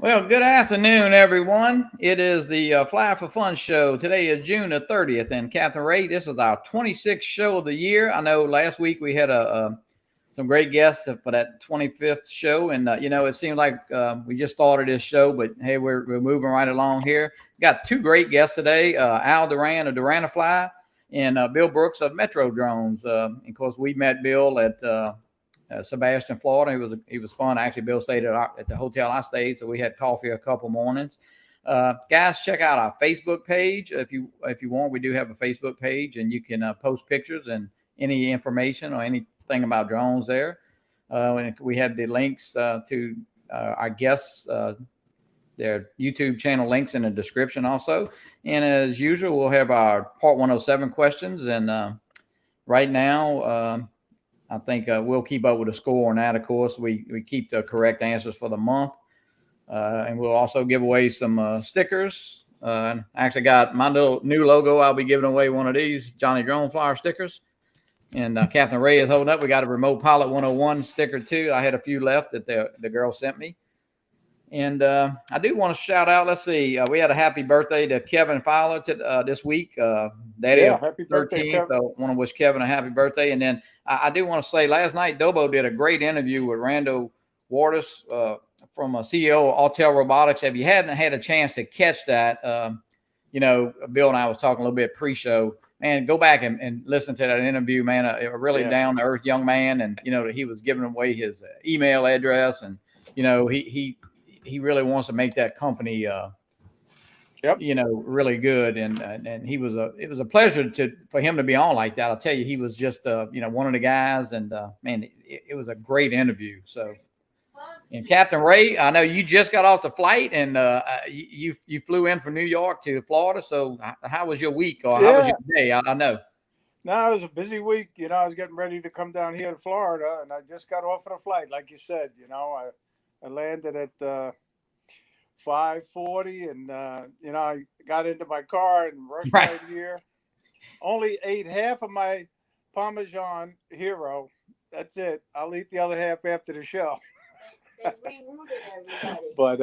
Well, good afternoon, everyone. It is the Fly for Fun show. Today is June the 30th, and Captain Ray, this is our 26th show of the year. I know last week we had some great guests for that 25th show, and it seemed like we just started this show, but hey, we're moving right along here. Got two great guests today: Al Duran of DroneFlyer and Bill Brooks of Metro Drones. Of course, we met Bill at Sebastian, Florida. He was fun. Actually, Bill stayed at the hotel I stayed, so we had coffee a couple mornings. Guys, check out our Facebook page if you want. We do have a Facebook page, and you can post pictures and any information or anything about drones there. And we have the links to our guests. Their YouTube channel links in the description also. And as usual, we'll have our Part 107 questions. And right now, I think we'll keep up with the score on that. Of course, we keep the correct answers for the month. And we'll also give away some stickers. I actually got my little new logo. I'll be giving away one of these JohnnieDroneFlyer stickers. And Captain Ray is holding up. We got a Remote Pilot 101 sticker, too. I had a few left that the girl sent me. And I do want to shout out, let's see, we had a happy birthday to Kevin Fowler this week, daddy of 13th. So I want to wish Kevin a happy birthday. And then I do want to say last night, Dobo did a great interview with Rando Waters from a CEO of Autel Robotics. If you hadn't had a chance to catch that, Bill and I was talking a little bit pre-show. Man, go back and listen to that interview, man. A really down-to-earth young man. And, he was giving away his email address. And, he really wants to make that company, really good. And it was a pleasure for him to be on like that. I'll tell you, he was just, one of the guys. And, man, it was a great interview. So, and Captain Ray, I know you just got off the flight and you flew in from New York to Florida. So how was your week or how was your day? I know. No, it was a busy week. I was getting ready to come down here to Florida and I just got off of the flight. Like you said, I landed at 5:40 and, I got into my car and rushed right here. Only ate half of my Parmesan Hero. That's it. I'll eat the other half after the show. But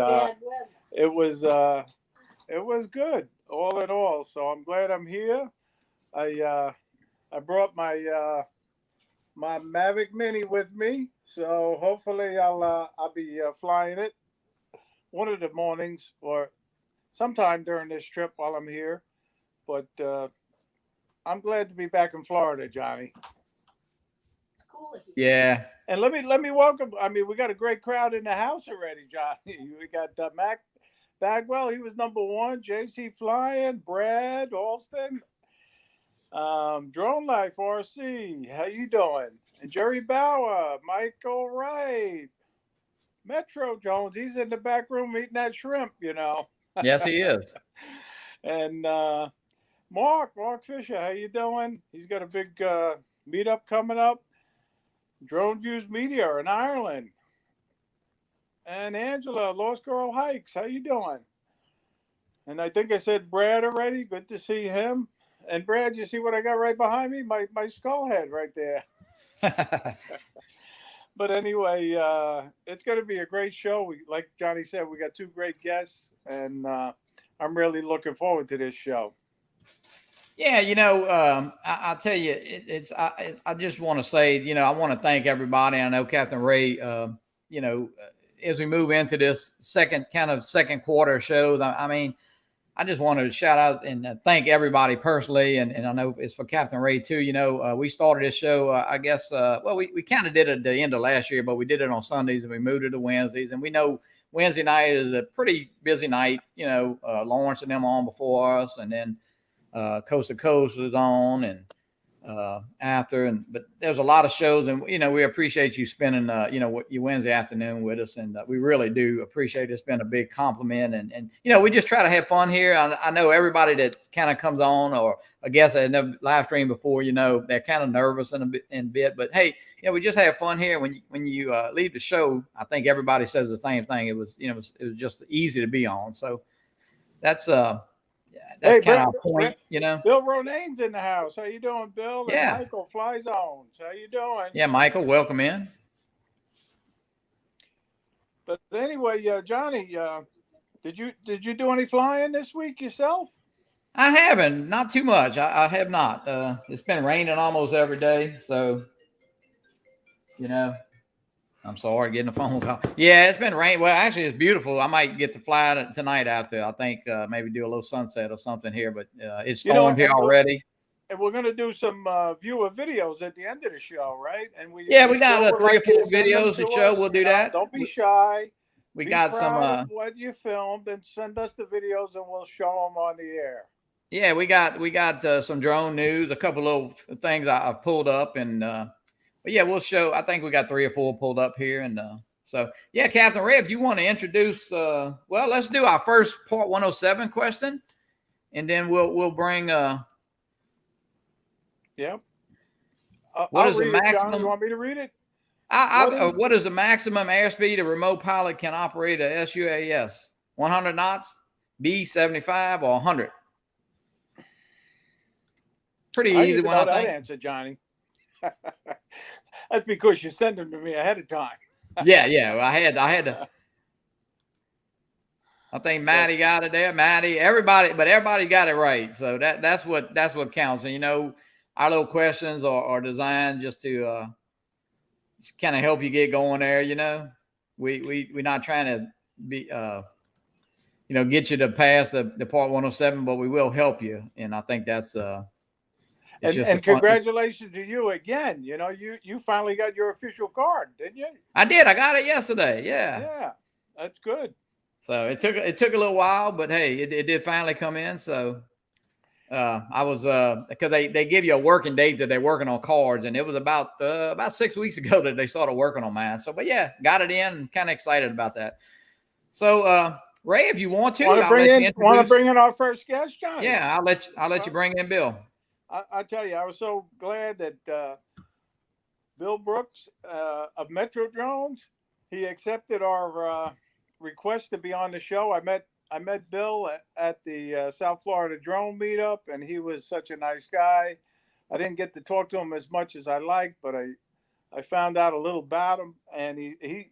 it was good all in all. So I'm glad I'm here. I brought my my Mavic Mini with me, so hopefully I'll be flying it one of the mornings or sometime during this trip while I'm here. But I'm glad to be back in Florida, Johnny. Yeah. And let me welcome. I mean, we got a great crowd in the house already, Johnny. We got Mac Bagwell. He was number one. JC Flying, Brad Alston. Drone Life RC, how you doing? And Jerry Bauer, Michael Wright, Metro Jones, he's in the back room eating that shrimp, Yes, he is. And Mark Fisher, how you doing? He's got a big meetup coming up. Drone Views Media in Ireland. And Angela, Lost Girl Hikes, how you doing? And I think I said Brad already. Good to see him. And Brad, you see what I got right behind me? My skull head right there. But anyway, it's going to be a great show. Like Johnny said, we got two great guests, and I'm really looking forward to this show. Yeah, I'll tell you, I just want to say, I want to thank everybody. I know Captain Ray, as we move into this second quarter shows, I mean, I just wanted to shout out and thank everybody personally. And I know it's for Captain Ray too. We started this show, I guess, we kind of did it at the end of last year, but we did it on Sundays and we moved it to Wednesdays. And we know Wednesday night is a pretty busy night. Lawrence and them on before us. And then Coast to Coast was on and after. But there's a lot of shows. And, we appreciate you spending, your Wednesday afternoon with us. And we really do appreciate it. It's been a big compliment. And we just try to have fun here. I know everybody that kind of comes on, or I guess I had never live streamed before, they're kind of nervous in a bit. But, hey, we just have fun here. When you leave the show, I think everybody says the same thing. It was, it was just easy to be on. So that's kind of our point, Bill Ronane's in the house. How you doing, Bill? Yeah. And Michael Fly Zones. How you doing? Yeah, Michael, welcome in. But anyway, Johnny, Did you do any flying this week yourself? I haven't, not too much. I have not. It's been raining almost every day, so I'm sorry getting a phone call. Yeah, it's been rain. Well, actually, it's beautiful. I might get to fly tonight out there. I think maybe do a little sunset or something here, but it's stormed here already. And we're going to do some viewer videos at the end of the show, right? And we got 3 or 4 videos to show. We'll do that. Don't be shy. We be got proud some of what you filmed, and send us the videos, and we'll show them on the air. Yeah, we got some drone news, a couple of things I've pulled up, and but yeah, we'll show. I think we got 3 or 4 pulled up here, and so yeah, Captain Ray, if you want to introduce, well, let's do our first Part 107 question, and then we'll bring. Yeah. What is the maximum? John, you want me to read it? What is the maximum airspeed a remote pilot can operate a SUAS? 100 knots, B 75, or 100? Pretty easy one, I think. That answer, Johnny. That's because you sent them to me ahead of time. yeah. Well, I had to. I think Maddie got it there. Maddie, everybody got it right. So that's what counts. And our little questions are designed just to kind of help you get going there. We're not trying to be get you to pass the Part 107, but we will help you. And I think that's and congratulations to you again. You finally got your official card, didn't you? I did. I got it yesterday. Yeah, that's good. So it took a little while, but hey, it did finally come in. So I was because they give you a working date that they're working on cards, and it was about 6 weeks ago that they started working on mine. So, but yeah, got it in. Kind of excited about that. So Ray, if you want to, want to bring in our first guest, John? Yeah, I'll let you bring in Bill. I tell you, I was so glad that Bill Brooks of Metro Drones, he accepted our request to be on the show. I met Bill at the South Florida Drone Meetup, and he was such a nice guy. I didn't get to talk to him as much as I liked, but I found out a little about him, and he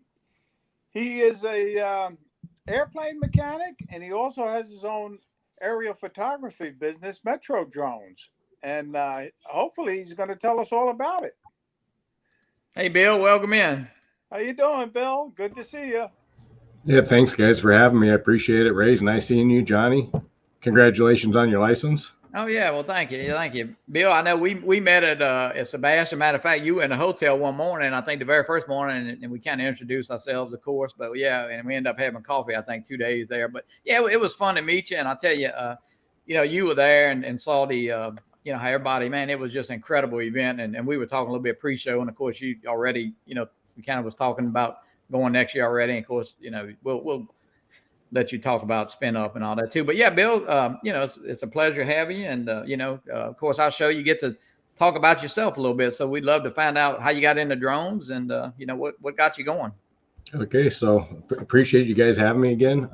is a airplane mechanic, and he also has his own aerial photography business, Metro Drones. And hopefully he's going to tell us all about it. Hey, Bill, welcome in. How you doing, Bill? Good to see you. Yeah, thanks, guys, for having me. I appreciate it. Ray, nice seeing you. Johnny, congratulations on your license. Oh, yeah. Well, thank you. Bill, I know we met at Sebastian. Matter of fact, you were in the hotel one morning, I think the very first morning, and we kind of introduced ourselves, of course. But, yeah, and we ended up having coffee, I think, 2 days there. But, yeah, it was fun to meet you. And I'll tell you, you were there and saw the how everybody, man, it was just an incredible event. And we were talking a little bit pre-show. And, of course, you already, we kind of was talking about going next year already. And, of course, we'll let you talk about spin up and all that, too. But, yeah, Bill, it's a pleasure having you. And, of course, our show, you get to talk about yourself a little bit. So we'd love to find out how you got into drones and, what got you going. Okay, so appreciate you guys having me again.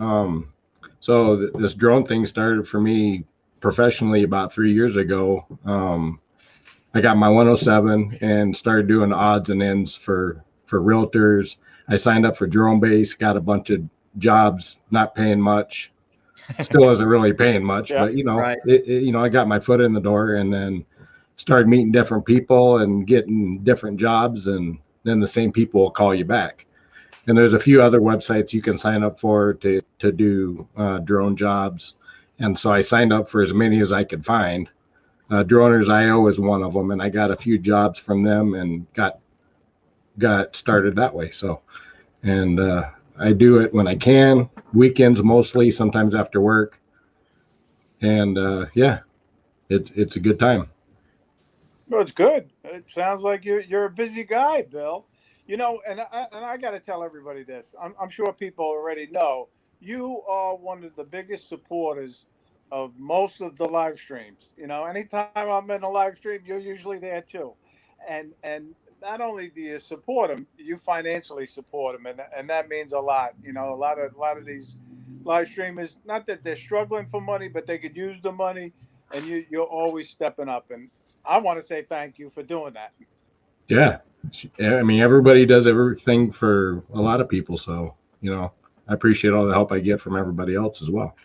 So this drone thing started for me professionally about 3 years ago. I got my 107 and started doing odds and ends for realtors. I signed up for Drone Base, got a bunch of jobs, not paying much. Still isn't really paying much, but right. I got my foot in the door and then started meeting different people and getting different jobs, and then the same people will call you back. And there's a few other websites you can sign up for to do drone jobs. And so I signed up for as many as I could find. Droners.io is one of them, and I got a few jobs from them and got started that way. So, and I do it when I can, weekends mostly, sometimes after work. And it's a good time. Well, it's good. It sounds like you're a busy guy, Bill. And I got to tell everybody this. I'm sure people already know. You are one of the biggest supporters of most of the live streams. Anytime I'm in a live stream, you're usually there too. And not only do you support them, you financially support them, and that means a lot. A lot of these live streamers, not that they're struggling for money, but they could use the money, and you're always stepping up. And I want to say thank you for doing that. Yeah. I mean, everybody does everything for a lot of people. So, I appreciate all the help I get from everybody else as well.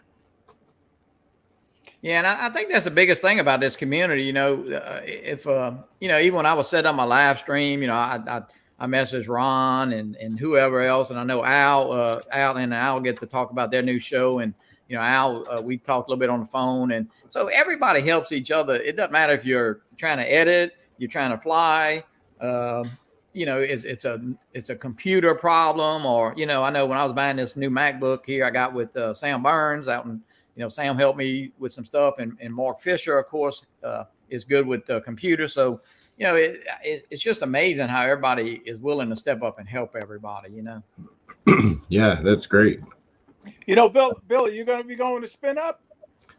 Yeah, and I think that's the biggest thing about this community. If even when I was setting up my live stream, I messaged Ron and whoever else, and I know Al and Al get to talk about their new show, and Al, we talked a little bit on the phone, and so everybody helps each other. It doesn't matter if you're trying to edit, you're trying to fly, it's a computer problem, or I know when I was buying this new MacBook here, I got with Sam Burns out in. Sam helped me with some stuff, and Mark Fisher, of course, is good with the computer. So, it's just amazing how everybody is willing to step up and help everybody. Yeah, that's great. Bill, are you going to be going to Spin Up?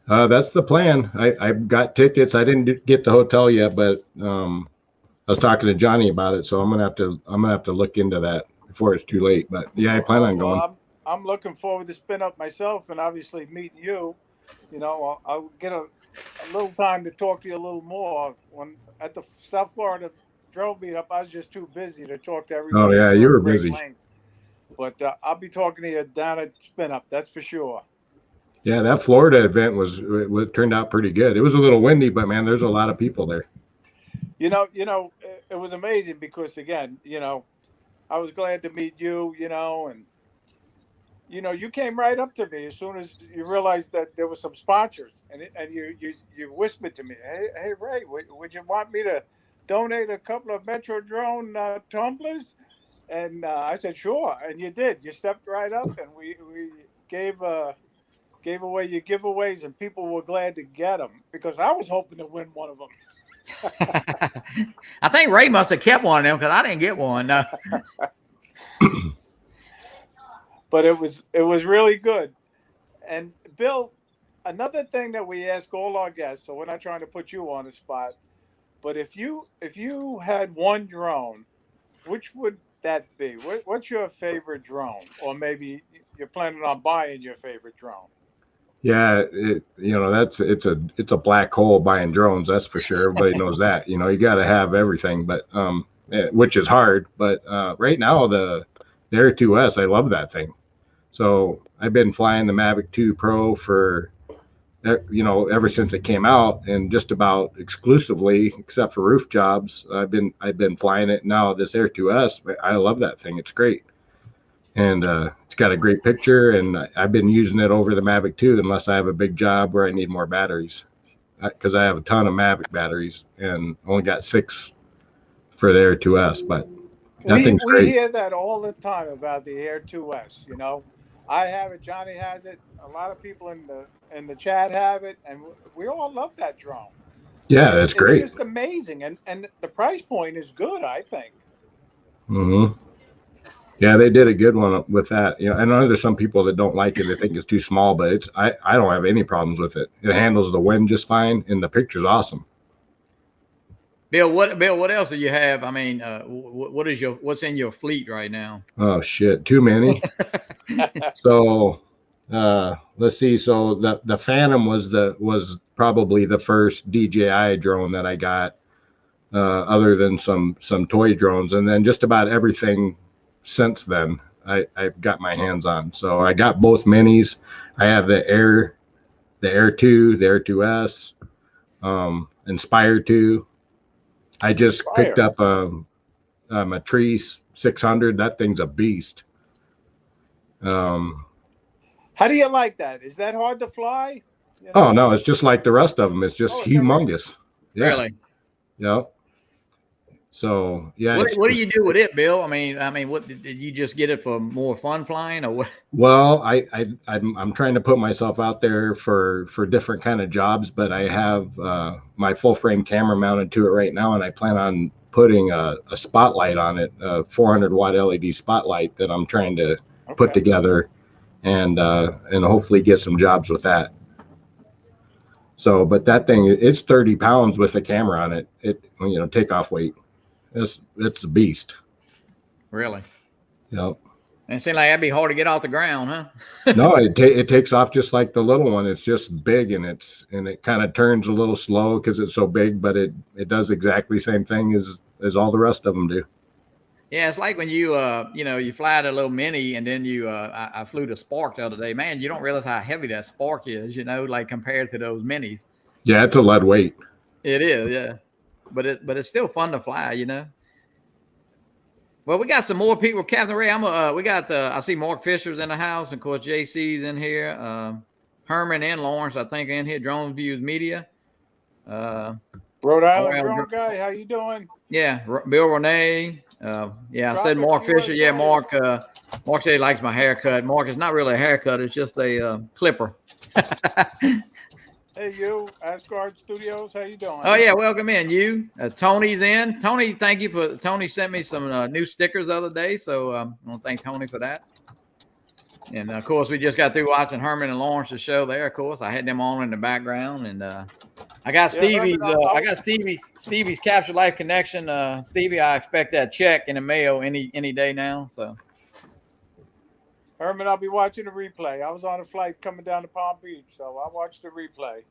That's the plan. I've got tickets. I didn't get the hotel yet, but I was talking to Johnny about it, so I'm gonna have to look into that before it's too late. But yeah, I plan on going. I'm looking forward to Spin Up myself, and obviously meeting you. I'll get a little time to talk to you a little more. When at the South Florida drone meetup, I was just too busy to talk to everybody. Oh yeah, you were busy. But I'll be talking to you down at Spin Up, that's for sure. Yeah, that Florida event turned out pretty good. It was a little windy, but man, there's a lot of people there. It was amazing because again, I was glad to meet you, and you came right up to me as soon as you realized that there were some sponsors, and you whispered to me, "Hey Ray, would you want me to donate a couple of Metro drone tumblers?" And I said, "Sure," and you did. You stepped right up, and we gave away your giveaways, and people were glad to get them because I was hoping to win one of them. I think Ray must have kept one of them because I didn't get one. No. But it was really good. And Bill, another thing that we ask all our guests, so we're not trying to put you on the spot, but if you had one drone, which would that be? What's your favorite drone? Or maybe you're planning on buying your favorite drone? Yeah, it's a black hole buying drones, that's for sure. Everybody knows that. You got to have everything, but which is hard. But right now the Air 2S, I love that thing. So I've been flying the Mavic 2 Pro for ever since it came out, and just about exclusively, except for roof jobs, I've been flying it. Now this Air 2S, I love that thing. It's great, and it's got a great picture. And I've been using it over the Mavic 2 unless I have a big job where I need more batteries, because I have a ton of Mavic batteries and only got 6 for the Air 2S. But that thing's great. We hear that all the time about the Air 2S. I have it. Johnny has it. A lot of people in the chat have it, and we all love that drone. Yeah, that's great. It's just amazing, and the price point is good, I think. Mm-hmm. Yeah, they did a good one with that. I know there's some people that don't like it. They think it's too small, but I don't have any problems with it. It handles the wind just fine, and the picture's awesome. Bill, what else do you have? I mean, what's in your fleet right now? Oh shit, too many. So let's see. So the Phantom was probably the first DJI drone that I got, other than some toy drones, and then just about everything since then I've got my hands on. So I got both minis. I have the Air 2, the Air 2S, Inspire 2. I just picked up a Matrice 600. That thing's a beast. How do you like that? Is that hard to fly? Oh no, it's just like the rest of them. It's just humongous. Yeah. Really? Yeah. So yeah. What do you do with it, Bill? I mean, what did you just get it for more fun flying, or what? Well, I'm trying to put myself out there for different kind of jobs, but I have my full frame camera mounted to it right now, and I plan on putting a spotlight on it, a 400 watt LED spotlight that I'm trying to put together, and hopefully get some jobs with that. So, but that thing, it's 30 pounds with a camera on it. Takeoff weight. It's a beast. Really? Yep. And it seems like that'd be hard to get off the ground, huh? No, it takes off just like the little one. It's just big, and it kind of turns a little slow because it's so big, but it does exactly the same thing as all the rest of them do. Yeah, it's like when you you fly the little mini, and then I flew the Spark the other day. Man, you don't realize how heavy that Spark is, like compared to those minis. Yeah, it's a lead weight. It is, yeah. But it's still fun to fly. Well, we got some more people. Captain Ray, we got I see Mark Fisher's in the house, and of course JC's in here. Herman and Lawrence, I think, in here. Drone Views Media. Rhode Island drone guy, how you doing? Yeah, Bill Renee. Yeah, I said Mark Fisher. Yeah, Mark. Mark said he likes my haircut. Mark, it's not really a haircut; it's just a clipper. Hey, you, Asgard Studios, how you doing? Oh yeah, welcome in. You, Tony's in. Tony, thank you for. Tony sent me some new stickers the other day, so I want to thank Tony for that. And of course, we just got through watching Herman and Lawrence's show there. Of course, I had them on in the background, and I got Stevie's. I got Stevie's Capture Life Connection. Stevie, I expect that check in the mail any day now. So, Herman, I'll be watching the replay. I was on a flight coming down to Palm Beach, so I watched the replay.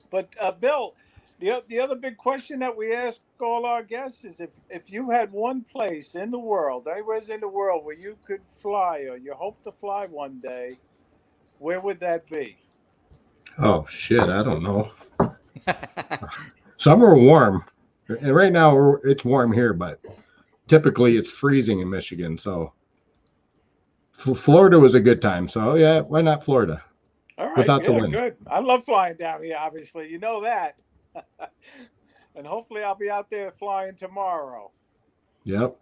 But Bill, the other big question that we ask all our guests is if you had one place in the world, anywhere in the world where you could fly or you hope to fly one day, where would that be? Oh shit, I don't know. Somewhere warm, and right now it's warm here, but typically it's freezing in Michigan. So Florida was a good time. So yeah, why not Florida? All right, without the wind. Good. I love flying down here. Obviously, you know that. And hopefully, I'll be out there flying tomorrow. Yep.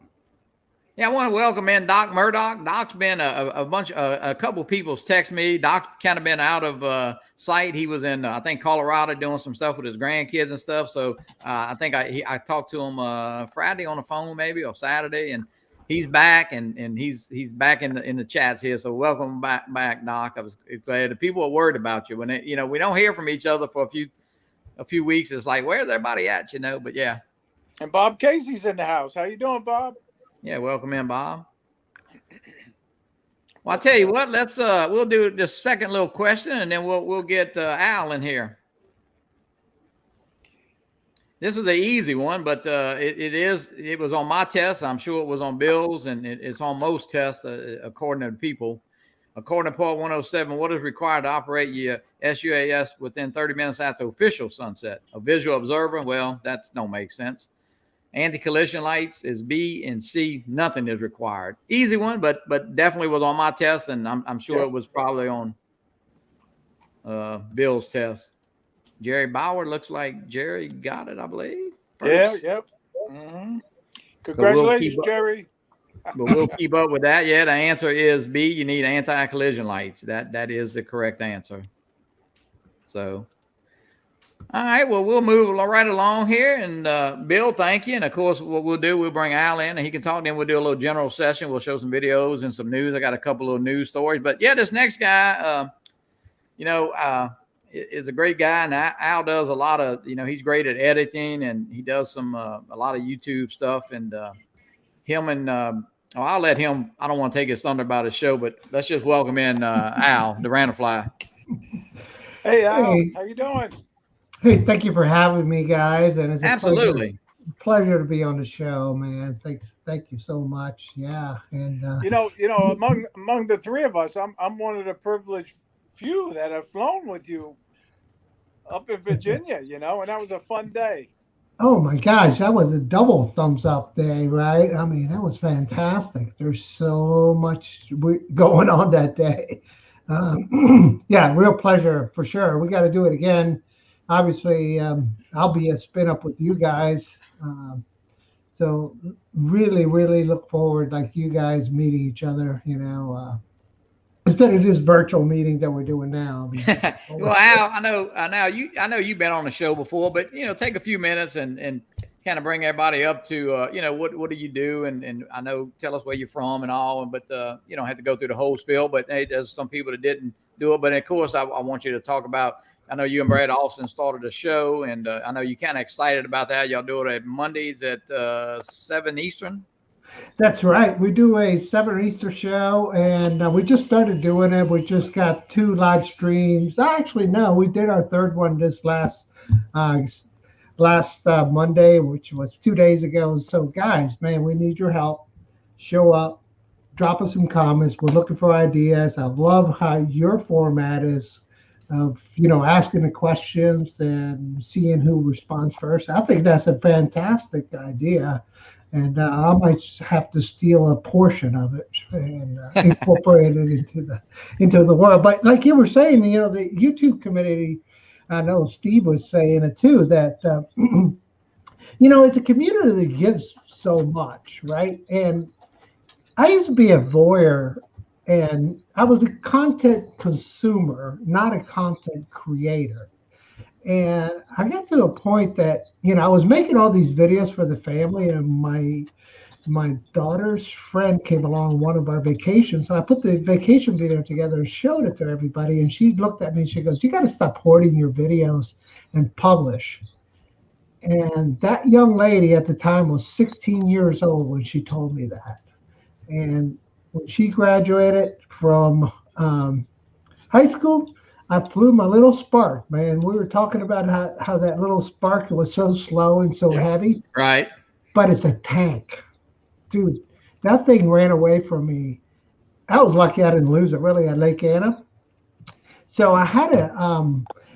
Yeah, I want to welcome in Doc Murdoch. Doc's been a couple people's text me. Doc kind of been out of sight. He was in, I think, Colorado doing some stuff with his grandkids and stuff. So I think I talked to him Friday on the phone maybe or Saturday, and he's back and he's back in the chats here. So welcome back, Doc. I was glad. The people are worried about you when we don't hear from each other for a few weeks. It's like, where's everybody at? But yeah. And Bob Casey's in the house. How you doing, Bob? Yeah, welcome in, Bob. Well, I'll tell you what. Let's we'll do this second little question, and then we'll get Al in here. This is the easy one, but it was on my test. I'm sure it was on Bill's, and it's on most tests according to people. According to Part 107, what is required to operate your SUAS within 30 minutes after official sunset? A visual observer? Well, that don't make sense. Anti-collision lights is B, and C, nothing is required. Easy one, but definitely was on my test, and I'm sure it was probably on Bill's test. Jerry Bauer, looks like Jerry got it, I believe. First. Yeah, yep. Mm-hmm. Congratulations, Jerry. But we'll keep up with that. Yeah, the answer is B. You need anti-collision lights. That is the correct answer. So, all right. Well, we'll move right along here. And Bill, thank you. And of course, what we'll do, we'll bring Al in, and he can talk. Then we'll do a little general session. We'll show some videos and some news. I got a couple of news stories. But yeah, this next guy, is a great guy, and Al does a lot of, he's great at editing, and he does a lot of YouTube stuff, and him and I'll let him. I don't want to take his thunder about his show, but let's just welcome in Al DroneFlyer. Hey, Al, how you doing? Hey, thank you for having me, guys, and it's absolutely pleasure to be on the show, man. Thank you so much. Yeah, and among the three of us, I'm one of the privileged few that have flown with you up in Virginia, and that was a fun day. Oh my gosh, that was a double thumbs up day, right? I mean, that was fantastic. There's so much going on that day. Yeah, real pleasure for sure. We got to do it again. Obviously, I'll be a spin up with you guys. So really, really look forward, like you guys meeting each other, instead of this virtual meeting that we're doing now. Well, Al, I know you've been on the show before, but take a few minutes and kind of bring everybody up to what do you do, and I know, tell us where you're from and all, but you don't have to go through the whole spiel. But hey, there's some people that didn't do it, but of course I want you to talk about. I know you and Brad Austin started a show, and I know you're kind of excited about that. Y'all do it at Mondays at 7 Eastern. That's right. We do a 7 Easter show, and we just started doing it. We just got 2 live streams. Actually, no, we did our third one this last last Monday, which was 2 days ago. So guys, man, we need your help. Show up, drop us some comments. We're looking for ideas. I love how your format is of, asking the questions and seeing who responds first. I think that's a fantastic idea. And I might have to steal a portion of it and incorporate it into the world. But like you were saying, the YouTube community, I know Steve was saying it too, that it's a community that gives so much, right? And I used to be a voyeur, and I was a content consumer, not a content creator. And I got to a point that, I was making all these videos for the family, and my daughter's friend came along one of our vacations. So I put the vacation video together and showed it to everybody. And she looked at me and she goes, "You got to stop hoarding your videos and publish." And that young lady at the time was 16 years old when she told me that. And when she graduated from high school, I flew my little Spark, man. We were talking about how that little Spark was so slow and so heavy. Right. But it's a tank. Dude, that thing ran away from me. I was lucky I didn't lose it, really, at Lake Anna. So I had a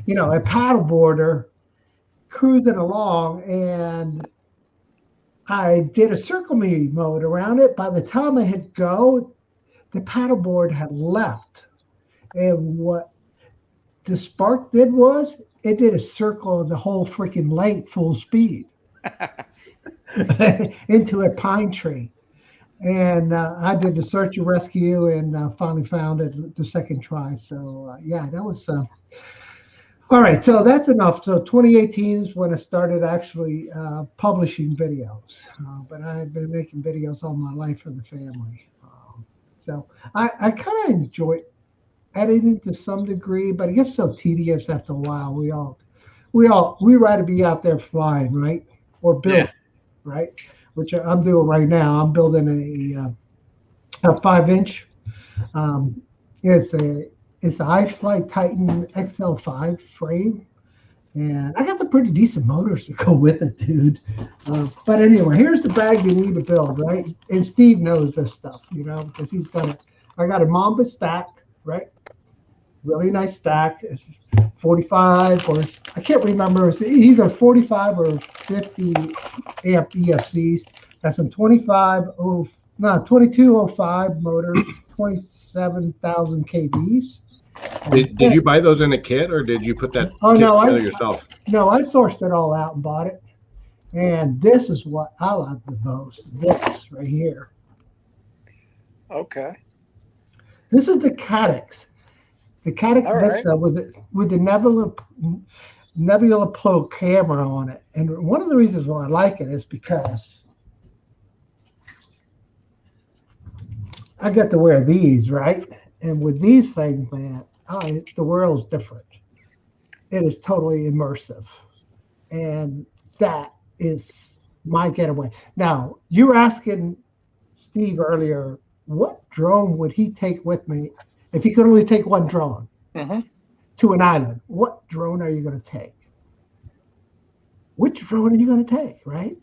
paddleboarder cruising along, and I did a circle me mode around it. By the time I hit go, the paddleboard had left. And what the Spark did was it did a circle of the whole freaking lake full speed into a pine tree. And I did the search and rescue and finally found it the second try. So that was all right. So that's enough. So 2018 is when I started actually publishing videos. But I had been making videos all my life for the family. So I kind of enjoy editing to some degree, but it gets so tedious after a while. We rather be out there flying, right? Or building, right? Which I'm doing right now. I'm building a 5-inch. It's a iFly Titan XL5 frame, and I got some pretty decent motors to go with it, dude. But anyway, here's the bag you need to build, right? And Steve knows this stuff, because he's done it. I got a Mamba stack, right? Really nice stack. It's 45, or I can't remember. It's either 45 or 50 amp EFCs. That's some 2205 motors, 27,000 kVs. Did you buy those in a kit, or did you put that together yourself? No, I sourced it all out and bought it. And this is what I like the most. This right here. Okay. This is the Caddx. The Caddx Vista with the Nebula Pro camera on it. And one of the reasons why I like it is because I get to wear these, right? And with these things, man, the world's different. It is totally immersive. And that is my getaway. Now, you were asking Steve earlier, what drone would he take with me if he could only take one drone to an island? What drone are you going to take? Which drone are you going to take, right?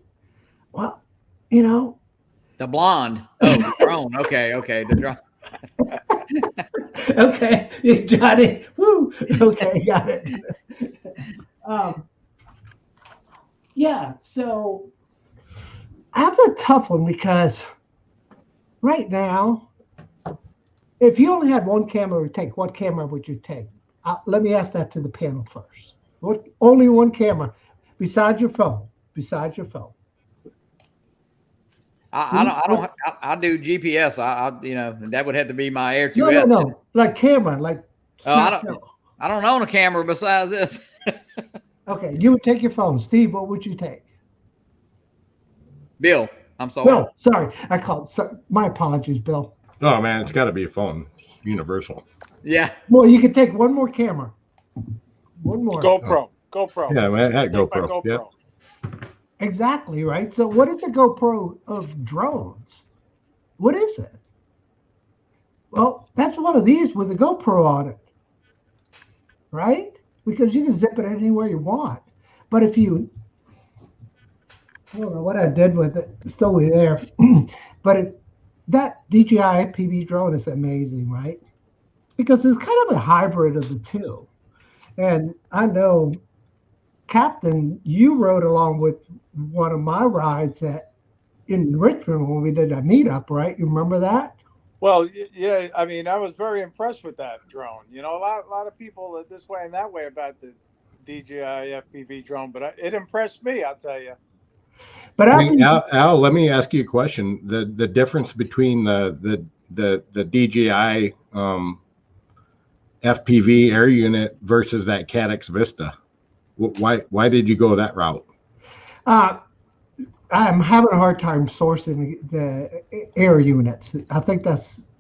Well, the blonde. Oh, the drone. Okay, the drone. Okay, Johnny. Woo. Okay, got it. So that's a tough one because right now, if you only had one camera to take, what camera would you take? Let me ask that to the panel first. Only one camera besides your phone. I do GPS. That would have to be my Air 2S. No. Like camera, like. I don't own a camera besides this. Okay, you would take your phone. Steve, what would you take? Bill, I'm sorry. No, sorry. My apologies, Bill. Oh man, it's got to be a phone. It's universal. Yeah. Well, you could take one more camera. One more. GoPro. Yeah, man, at GoPro. Yep. Exactly, right? So what is the GoPro of drones? What is it? Well, that's one of these with a GoPro on it, right? Because you can zip it anywhere you want. But if you I don't know what I did with it. It's still there. But that DJI FPV drone is amazing, right? Because it's kind of a hybrid of the two. And I know, Captain, you rode along with one of my rides in Richmond when we did a meetup, right? You remember that? Well, yeah. I mean, I was very impressed with that drone. You know, a lot of people are this way and that way about the DJI FPV drone, but it impressed me. I'll tell you. But I I've mean, been, Al, let me ask you a question. The difference between the DJI FPV air unit versus that CADX Vista. Why did you go that route? uh, I'm having a hard time sourcing the air units. I think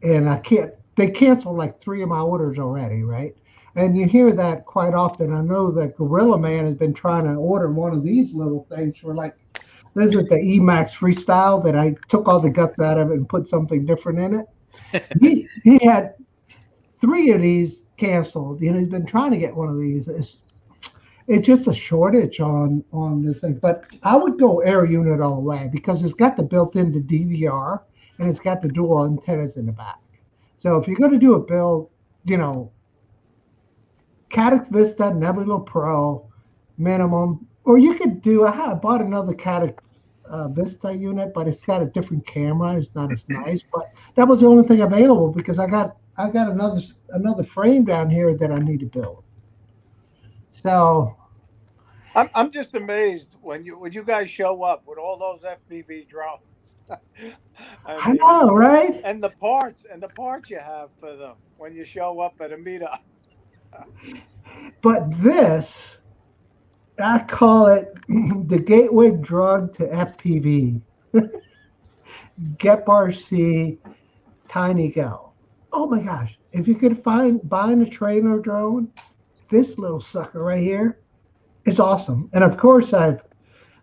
and I can't, they canceled like 3 of my orders already, right? And you hear that quite often. I know that Gorilla Man has been trying to order one of these little things for like, this is the Emax Freestyle that I took all the guts out of it and put something different in it. He had 3 of these canceled. You know, he's been trying to get one of these. It's just a shortage on this thing. But I would go air unit all the way because it's got the built-in DVR and it's got the dual antennas in the back. So if you're going to do a build, you know, CADX Vista Nebula Pro minimum, or you could do. I bought another CADX Vista unit, but it's got a different camera. It's not as nice, but that was the only thing available because I got another frame down here that I need to build. So I'm just amazed when you guys show up with all those FPV drones. I know, right? And the parts you have for them when you show up at a meetup. But this, I call it the gateway drug to FPV. GEP-RC Tiny Go. Oh my gosh! If you could buying a trainer drone, this little sucker right here is awesome. And of course, I've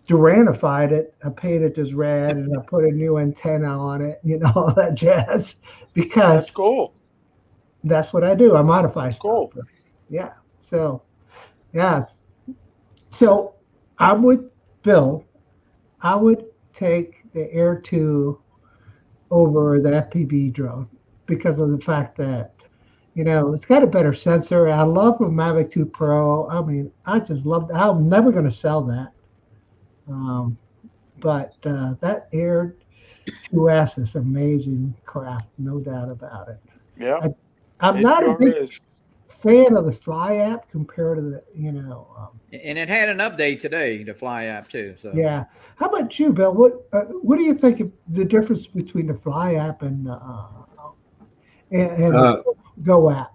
Duranified it. I painted this red and I put a new antenna on it. You know, all that jazz. Because that's cool. That's what I do. I modify stuff. Cool. Yeah. So, yeah. So I'm with Bill. I would take the Air 2 over the FPV drone because of the fact that, you know, it's got a better sensor. I love the Mavic 2 Pro. I mean, I just love that. I'm never going to sell that. But that Air 2S is amazing craft, no doubt about it. Yeah. I'm not a big fan of the Fly app compared to the, you know. And it had an update today, the Fly app too. So yeah. How about you, Bill? What do you think of the difference between the Fly app and Go app?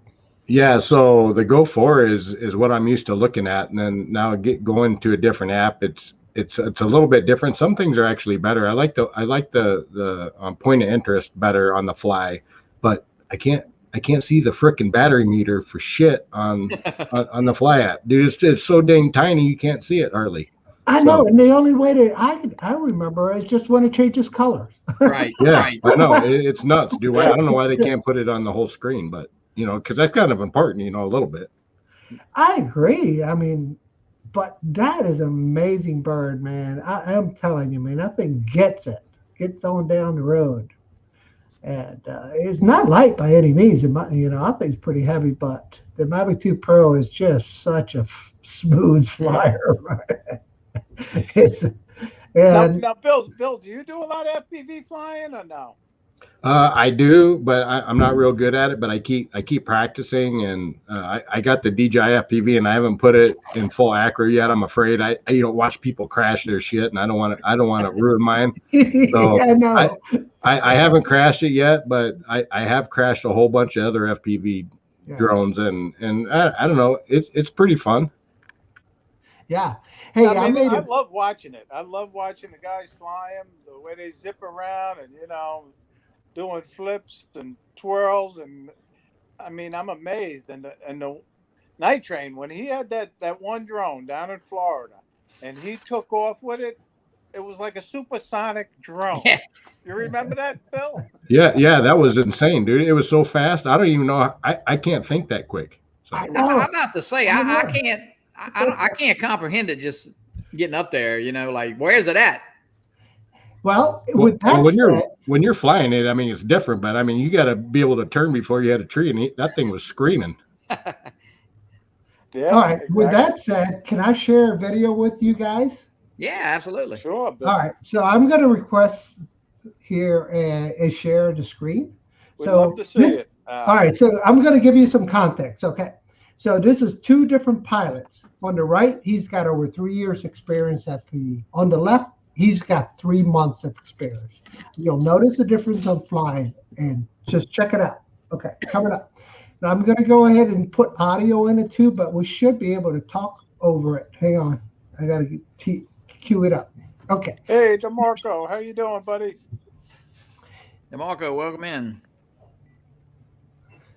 Yeah, so the Go 4 is what I'm used to looking at, and then now going to a different app. It's a little bit different. Some things are actually better. I like the point of interest better on the Fly, but I can't see the frickin' battery meter for shit on the Fly app, dude. It's so dang tiny you can't see it hardly. I know, and the only way that I remember is just when it changes color. Right. Yeah, right. I know it's nuts, dude. I don't know why they can't put it on the whole screen, but you know, because that's kind of important, you know, a little bit. I agree. I mean, but that is an amazing bird, man. I'm telling you, man, that thing gets on down the road. And it's not light by any means. You know, I think it's pretty heavy, but the Mavic 2 Pro is just such a smooth flyer. Now, Bill, do you do a lot of FPV flying or no? I do, but I'm not real good at it. But I keep practicing, and I got the DJI FPV, and I haven't put it in full acro yet. I'm afraid I watch people crash their shit, and I don't want to ruin mine. So I know. I haven't crashed it yet, but I have crashed a whole bunch of other FPV drones, and I don't know, it's pretty fun. Yeah. Hey, I love watching it. I love watching the guys fly them, the way they zip around, and you know, doing flips and twirls, and I mean, I'm amazed. And the Night Train, when he had that one drone down in Florida, and he took off with it, it was like a supersonic drone. Yeah. You remember that, Bill? Yeah, that was insane, dude. It was so fast. I don't even know. I can't think that quick. So. I know. I'm about to say I can't comprehend it just getting up there. You know, like where's it at? Well, Well, with that when you're flying it, I mean, it's different, but I mean, you got to be able to turn before you hit a tree, and that thing was screaming. Yeah. all right. Exactly. With that said, can I share a video with you guys? Yeah, absolutely. Sure. Bill. All right. So I'm going to request here a share the screen. We'd love to see it. All right. So I'm going to give you some context. Okay. So this is two different pilots. On the right, he's got over 3 years experience at PE. On the left, he's got 3 months of experience. You'll notice the difference on flying, and just check it out. Okay, coming up. Now I'm going to go ahead and put audio in it too, but we should be able to talk over it. Hang on, I got to cue it up. Okay. Hey, DeMarco, how you doing, buddy? DeMarco, welcome in.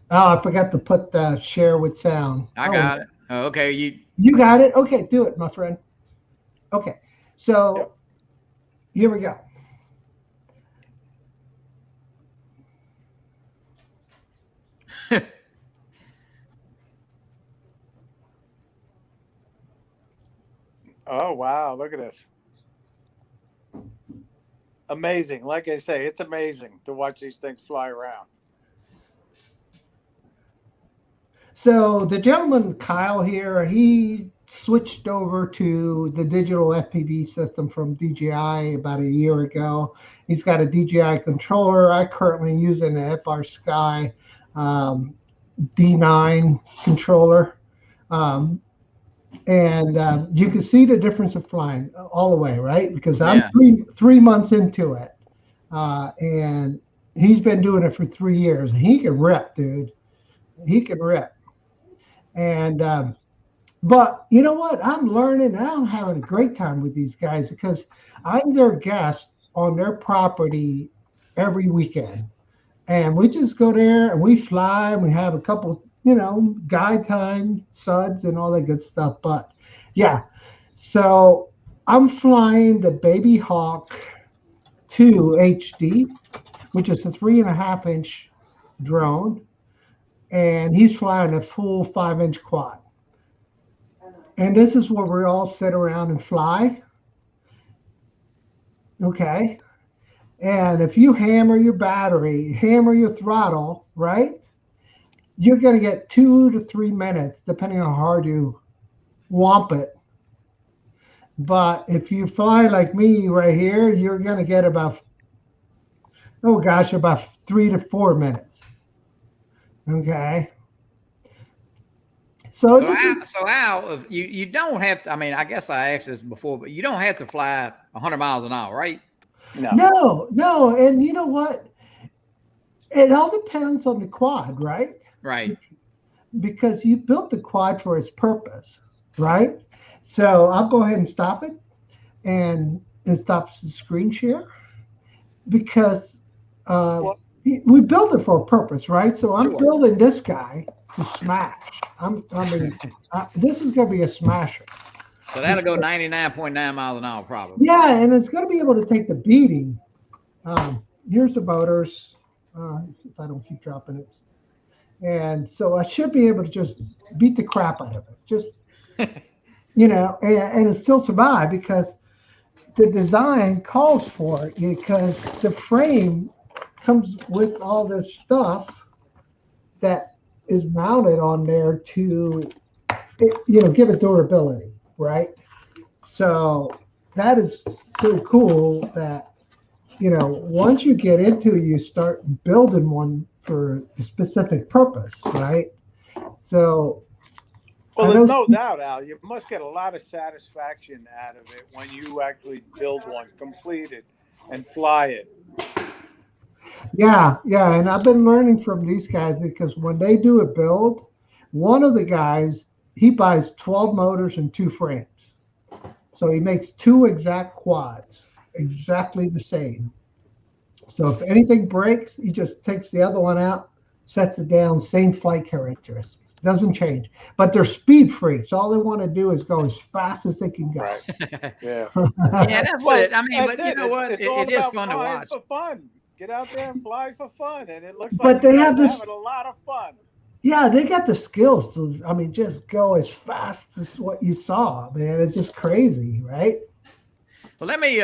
Oh, I forgot to put the share with sound. I got it. Oh, okay, you got it. Okay, do it, my friend. Okay, so here we go. Oh, wow. Look at this. Amazing. Like I say, it's amazing to watch these things fly around. So the gentleman, Kyle here, he switched over to the digital FPV system from DJI about a year ago. He's got a DJI controller. I currently use an FR Sky D9 controller. And you can see the difference of flying all the way, right? Because I'm three months into it. And he's been doing it for 3 years. He can rip, dude. He can rip. And but you know what? I'm learning. I'm having a great time with these guys because I'm their guest on their property every weekend. And we just go there and we fly and we have a couple, guide time, suds and all that good stuff. But yeah, so I'm flying the Baby Hawk 2 HD, which is a 3.5-inch drone. And he's flying a full 5-inch quad. And this is where we all sit around and fly. Okay. And if you hammer your battery, hammer your throttle, right? You're going to get 2 to 3 minutes, depending on how hard you whomp it. But if you fly like me right here, you're going to get about 3 to 4 minutes. Okay. So Al, if you don't have to, I mean, I guess I asked this before, but you don't have to fly 100 miles an hour, right? No. And you know what? It all depends on the quad, right? Right. Because you built the quad for its purpose, right? So I'll go ahead and stop it, and it stops the screen share because we built it for a purpose, right? So I'm building this guy to smash. This is going to be a smasher. So that'll go 99.9 miles an hour, probably. Yeah, and it's going to be able to take the beating. Here's the motors. If I don't keep dropping it. And so I should be able to just beat the crap out of it. Just, and it still survive because the design calls for it, because the frame comes with all this stuff that is mounted on there to, give it durability, right? So that is so cool that, once you get into it, you start building one for a specific purpose, right? So, well, there's no doubt, Al, you must get a lot of satisfaction out of it when you actually build one, complete it, and fly it. Yeah, and I've been learning from these guys because when they do a build, one of the guys, he buys 12 motors and 2 frames. So he makes 2 exact quads, exactly the same. So if anything breaks, he just takes the other one out, sets it down, same flight characteristics. Doesn't change. But they're speed freaks. All they want to do is go as fast as they can go. Right. Yeah. Yeah, that's what it, I mean, but you know what? It is fun to watch. For fun. Get out there and fly for fun. And it looks but like they have this, having a lot of fun. Yeah, they got the skills to, just go as fast as what you saw, man. It's just crazy, right? Well, let me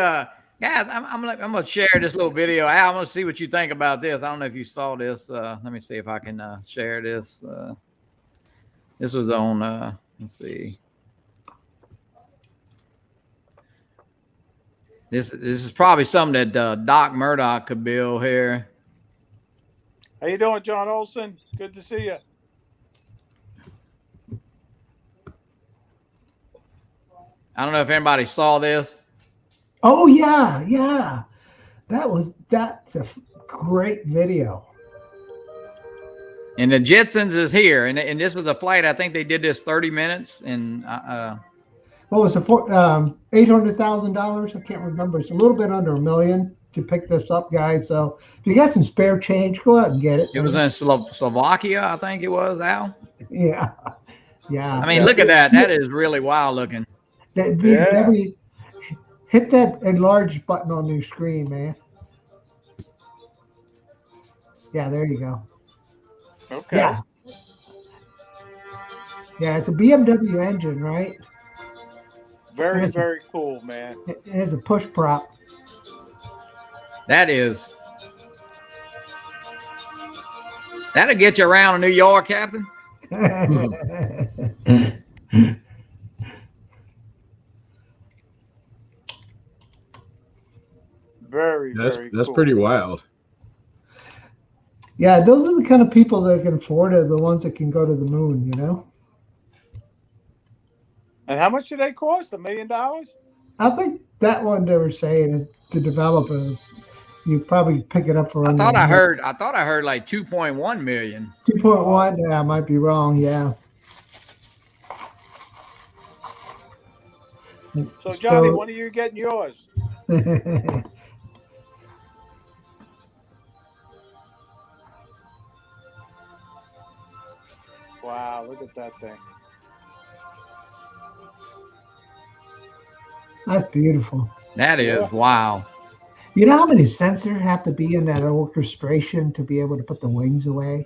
Guys, I'm gonna share this little video. Al, I'm gonna see what you think about this. I don't know if you saw this. Let me see if I can share this. This was on. Let's see. This is probably something that Doc Murdoch could build here. How you doing, John Olson? Good to see you. I don't know if anybody saw this. Oh yeah. That's a great video. And the Jetsons is here, and this is a flight. I think they did this 30 minutes, and What was it for? $800,000. I can't remember. It's a little bit under $1 million to pick this up, guys. So if you got some spare change, go out and get it. it was in Slovakia, I think it was, Al. Yeah. I mean, look at that. That is really wild looking. Hit that enlarge button on your screen, man. Yeah, there you go. Okay. Yeah. Yeah, it's a BMW engine, right? Very, very cool, man. It has a push prop. That'll get you around New York, Captain. That's cool. pretty wild. Yeah, those are the kind of people that can afford it, the ones that can go to the moon, you know? And how much do they cost? $1 million? I think that one they were saying is to develop is you probably pick it up for. I thought I heard like 2.1 million. 2.1. Yeah, I might be wrong. Yeah. So Johnny, when are you getting yours? Wow, look at that thing. That's beautiful. That is wow. You know how many sensors have to be in that orchestration to be able to put the wings away?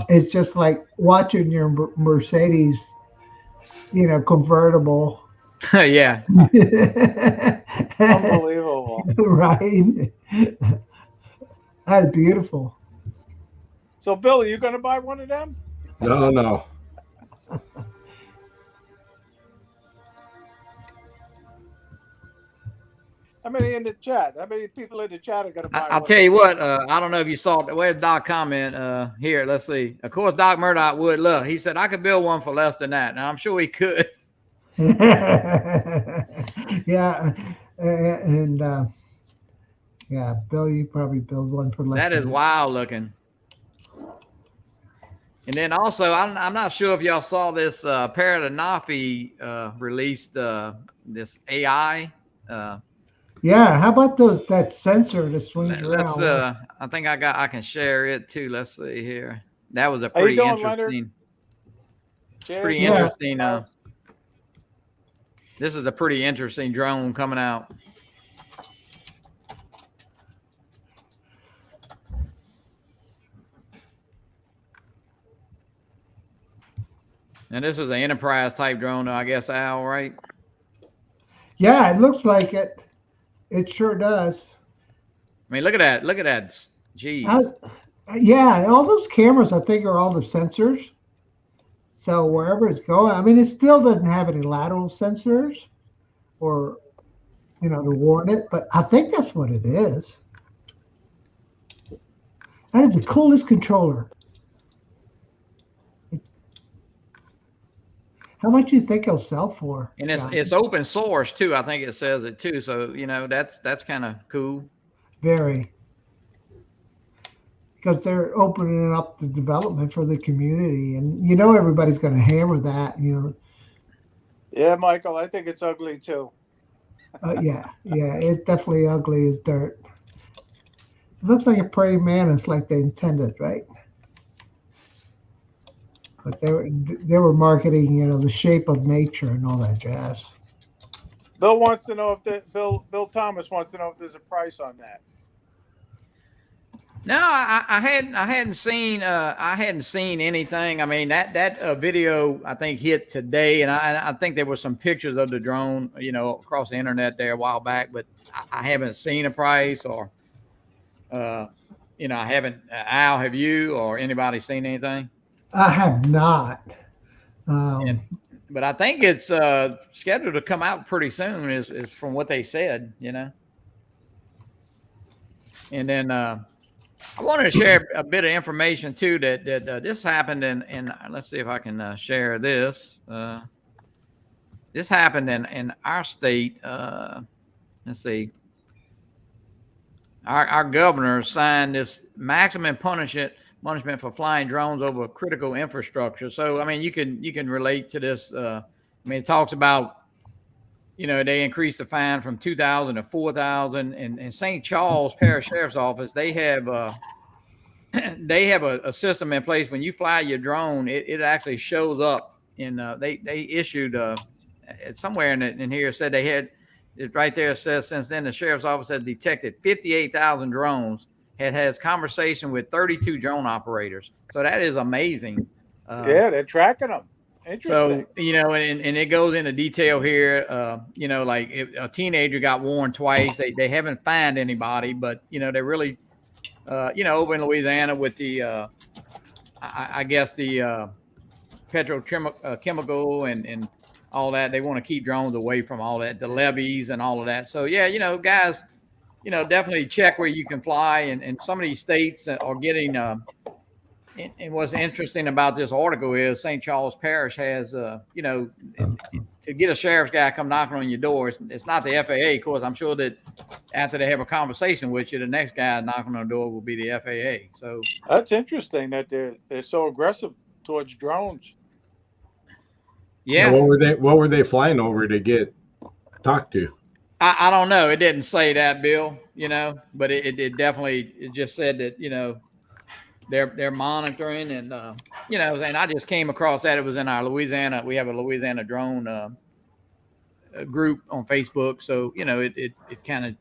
It's just like watching your Mercedes, convertible. Yeah. Unbelievable. Right. That is beautiful. So, Bill, are you going to buy one of them? No. How many in the chat? How many people in the chat are going to buy one? I'll tell you what, I don't know if you saw it. Where's Doc comment here? Let's see. Of course, Doc Murdoch would look. He said, I could build one for less than that. And I'm sure he could. Yeah. Yeah, Bill, you probably build one for less. That is wild looking. And then also, I'm not sure if y'all saw this. Paradanafi released this AI. Yeah, how about that sensor that swings around? I think I can share it too. Let's see here. That was a pretty interesting. Pretty interesting. This is a pretty interesting drone coming out. And this is an enterprise type drone, I guess, Al, right? Yeah, it looks like it. It sure does. I mean, look at that. Look at that. Geez. Yeah, all those cameras, I think, are all the sensors. So wherever it's going, I mean, it still doesn't have any lateral sensors or, to warn it, but I think that's what it is. That is the coolest controller. How much do you think it'll sell for? And it's open source too. I think it says it too. So that's kind of cool. Very. Because they're opening up the development for the community, and everybody's going to hammer that. Yeah, Michael, I think it's ugly too. Yeah, it's definitely ugly as dirt. It looks like a praying mantis, like they intended, right? But they were marketing, the shape of nature and all that jazz. Bill wants to know if Bill Thomas wants to know if there's a price on that. No, I hadn't seen anything. I mean, that video I think hit today, and I think there were some pictures of the drone, across the internet there a while back, but I haven't seen a price or, I haven't. Al, have you or anybody seen anything? I have not. But I think it's scheduled to come out pretty soon, is from what they said, And then I wanted to share a bit of information too that this happened in let's see if I can share this. This happened in our state. Let's see. Our governor signed this maximum punishment for flying drones over critical infrastructure. So I mean, you can relate to this. I mean, it talks about they increased the fine from $2,000 to $4,000, and St. Charles Parish Sheriff's Office they have a system in place. When you fly your drone, it actually shows up in they issued somewhere in here said they had. It right there says since then the sheriff's office has detected 58,000 drones, has conversation with 32 drone operators. So that is amazing. Yeah, they're tracking them. Interesting. So, and it goes into detail here, like if a teenager got warned twice. They haven't found anybody, but, they really, over in Louisiana with the, I guess the petrochemical and all that, they want to keep drones away from all that, the levees and all of that. So, yeah, guys, definitely check where you can fly. And some of these states are getting, and what's interesting about this article is St. Charles Parish has, to get a sheriff's guy come knocking on your door. It's not the FAA, of course. I'm sure that after they have a conversation with you, the next guy knocking on the door will be the FAA. So that's interesting that they're so aggressive towards drones. Yeah. What were they flying over to get talked to? I don't know. It didn't say that, Bill. But it definitely just said that they're monitoring and and I just came across that. It was in our Louisiana. We have a Louisiana drone group on Facebook, so it kind of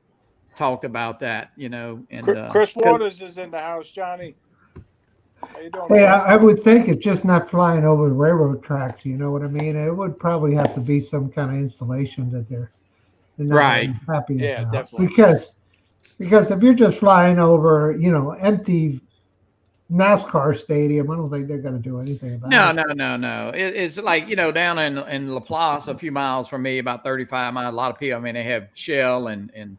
talked about that. And Chris Waters is in the house, Johnny. How you doing? Hey, I would think it's just not flying over the railroad tracks. You know what I mean? It would probably have to be some kind of installation that they're not right. happy Yeah, about. definitely. Because if you're just flying over, empty NASCAR stadium, I don't think they're going to do anything about it. No. It's like, down in Laplace, a few miles from me, about 35 miles. A lot of people, I mean, they have Shell and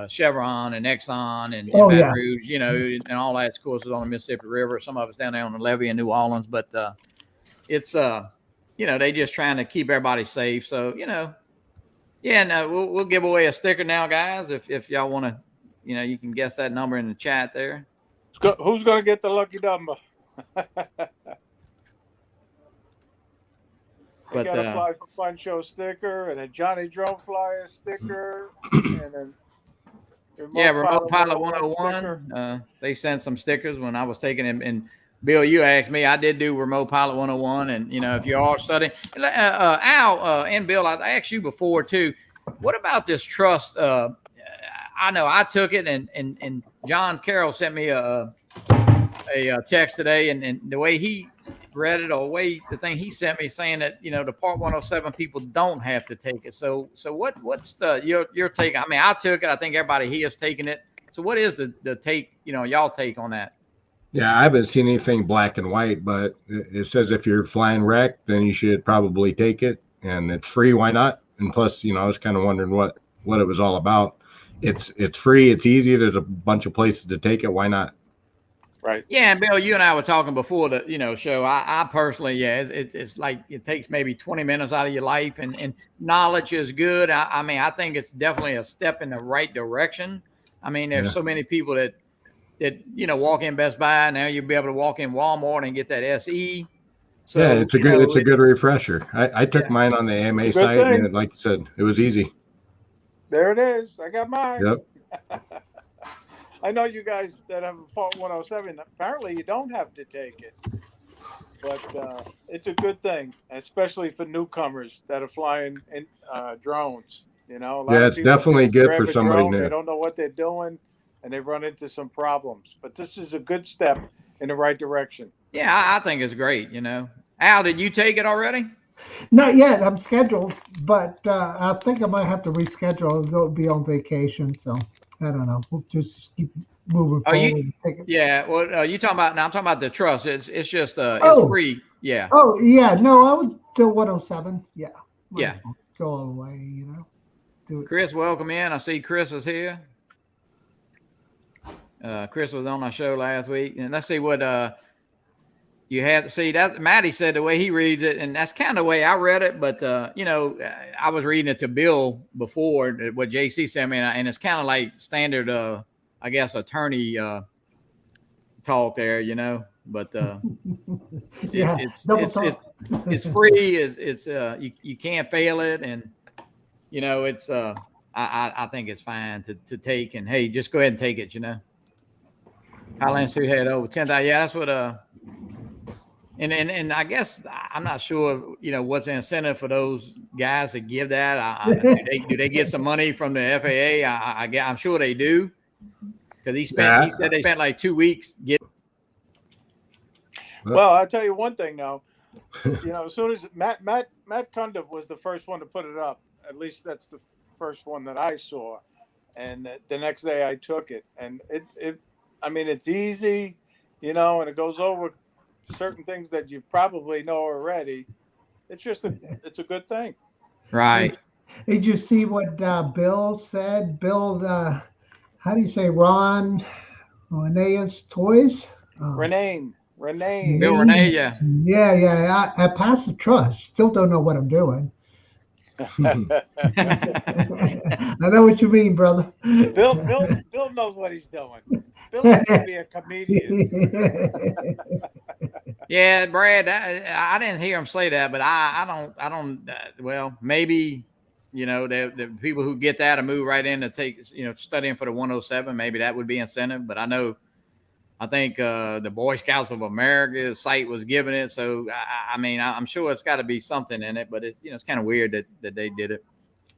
Chevron and Exxon and Baton Rouge, and all that, of course, is on the Mississippi River. Some of it's down there on the levee in New Orleans, but it's, they just trying to keep everybody safe. So, we'll give away a sticker now, guys. If y'all want to, you can guess that number in the chat there. Who's going to get the lucky number? We got a Fly for Fun Show sticker and a JohnnieDroneFlyer sticker and then Remote Pilot 101. They sent some stickers when I was taking it. And Bill, you asked me, I did do Remote Pilot 101. And, if you are studying, Al and Bill, I asked you before too, what about this trust? I know I took it and John Carroll sent me a text today and the way he read it or the thing he sent me saying that, the Part 107 people don't have to take it. So what's your take? I mean, I took it. I think everybody here has taken it. So what is the take, y'all take on that? Yeah, I haven't seen anything black and white, but it says if you're flying wreck, then you should probably take it and it's free. Why not? And plus, I was kind of wondering what it was all about. It's free. It's easy. There's a bunch of places to take it. Why not? Right. Yeah, and Bill, you and I were talking before the show. I personally, it's like it takes maybe 20 minutes out of your life, and knowledge is good. I mean, I think it's definitely a step in the right direction. I mean, there's so many people that walk in Best Buy. Now you'll be able to walk in Walmart and get that SE. So yeah, it's a good refresher. I took mine on the AMA site, and like you said, it was easy. There it is. I got mine. Yep. I know you guys that have a Part 107. Apparently, you don't have to take it, but it's a good thing, especially for newcomers that are flying in drones. A lot of it's people definitely just good grab for a somebody drone, new. They don't know what they're doing. and they run into some problems. But this is a good step in the right direction. Yeah, I think it's great. Al, did you take it already? Not yet. I'm scheduled, but I think I might have to reschedule and go be on vacation. So I don't know. We'll just keep moving Oh, forward. And take it. Yeah. Well, you talking about now? I'm talking about the trust. It's just it's Oh. free. Yeah. Oh yeah, no, I would do 107. Yeah. Yeah. Go all the way. Do it. Chris, welcome in. I see Chris is here. Chris was on our show last week, and let's see what you have to see. That Matty said the way he reads it, and that's kind of the way I read it. But I was reading it to Bill before what JC sent me, and it's kind of like standard, I guess, attorney talk there, But Yeah, it's free. It's you can't fail it, and it's I think it's fine to take, and hey, just go ahead and take it. Highland Suit had over 10,000. Yeah, that's what and I guess I'm not sure what's the incentive for those guys to give that. Do they get some money from the FAA? I'm sure they do, because he said they spent like 2 weeks getting. Well, I'll tell you one thing now. As soon as Matt Cundiff was the first one to put it up, at least that's the first one that I saw, and the next day I took it, and it's easy, and it goes over certain things that you probably know already. It's just it's a good thing. Right. Did you see what Bill said? Bill, how do you say Renee's Toys? Renee. Bill Renee, yeah. Yeah. I passed the trust. Still don't know what I'm doing. I know what you mean, brother. Bill knows what he's doing. Bill likes to be a comedian. Yeah, Brad, I didn't hear him say that, but I don't. Well, maybe the people who get that and move right in to take studying for the 107, maybe that would be incentive. But I think the Boy Scouts of America site was giving it, so I'm sure it's got to be something in it. But it's kind of weird that they did it.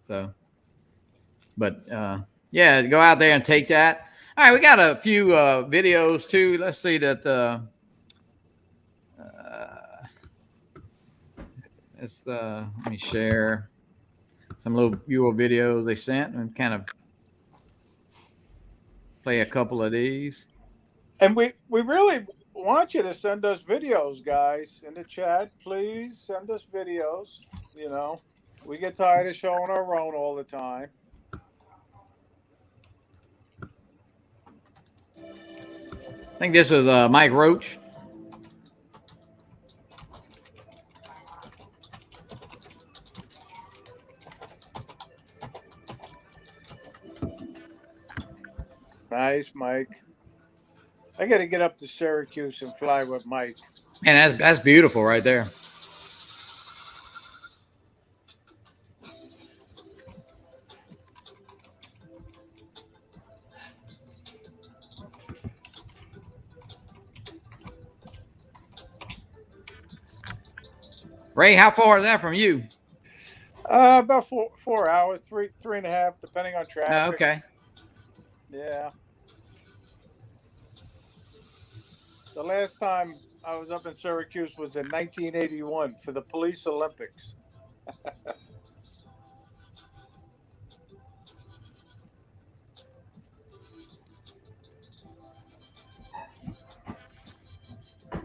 So, but yeah, go out there and take that. All right, we got a few videos too. Let's see that. Let me share some little viewer videos they sent and kind of play a couple of these. And we really want you to send us videos, guys, in the chat. Please send us videos. We get tired of showing our own all the time. I think this is Mike Roach. Nice, Mike. I got to get up to Syracuse and fly with Mike. And that's beautiful right there. Ray, how far is that from you? About 4 hours, three and a half, depending on traffic. Oh, okay. Yeah. The last time I was up in Syracuse was in 1981 for the Police Olympics.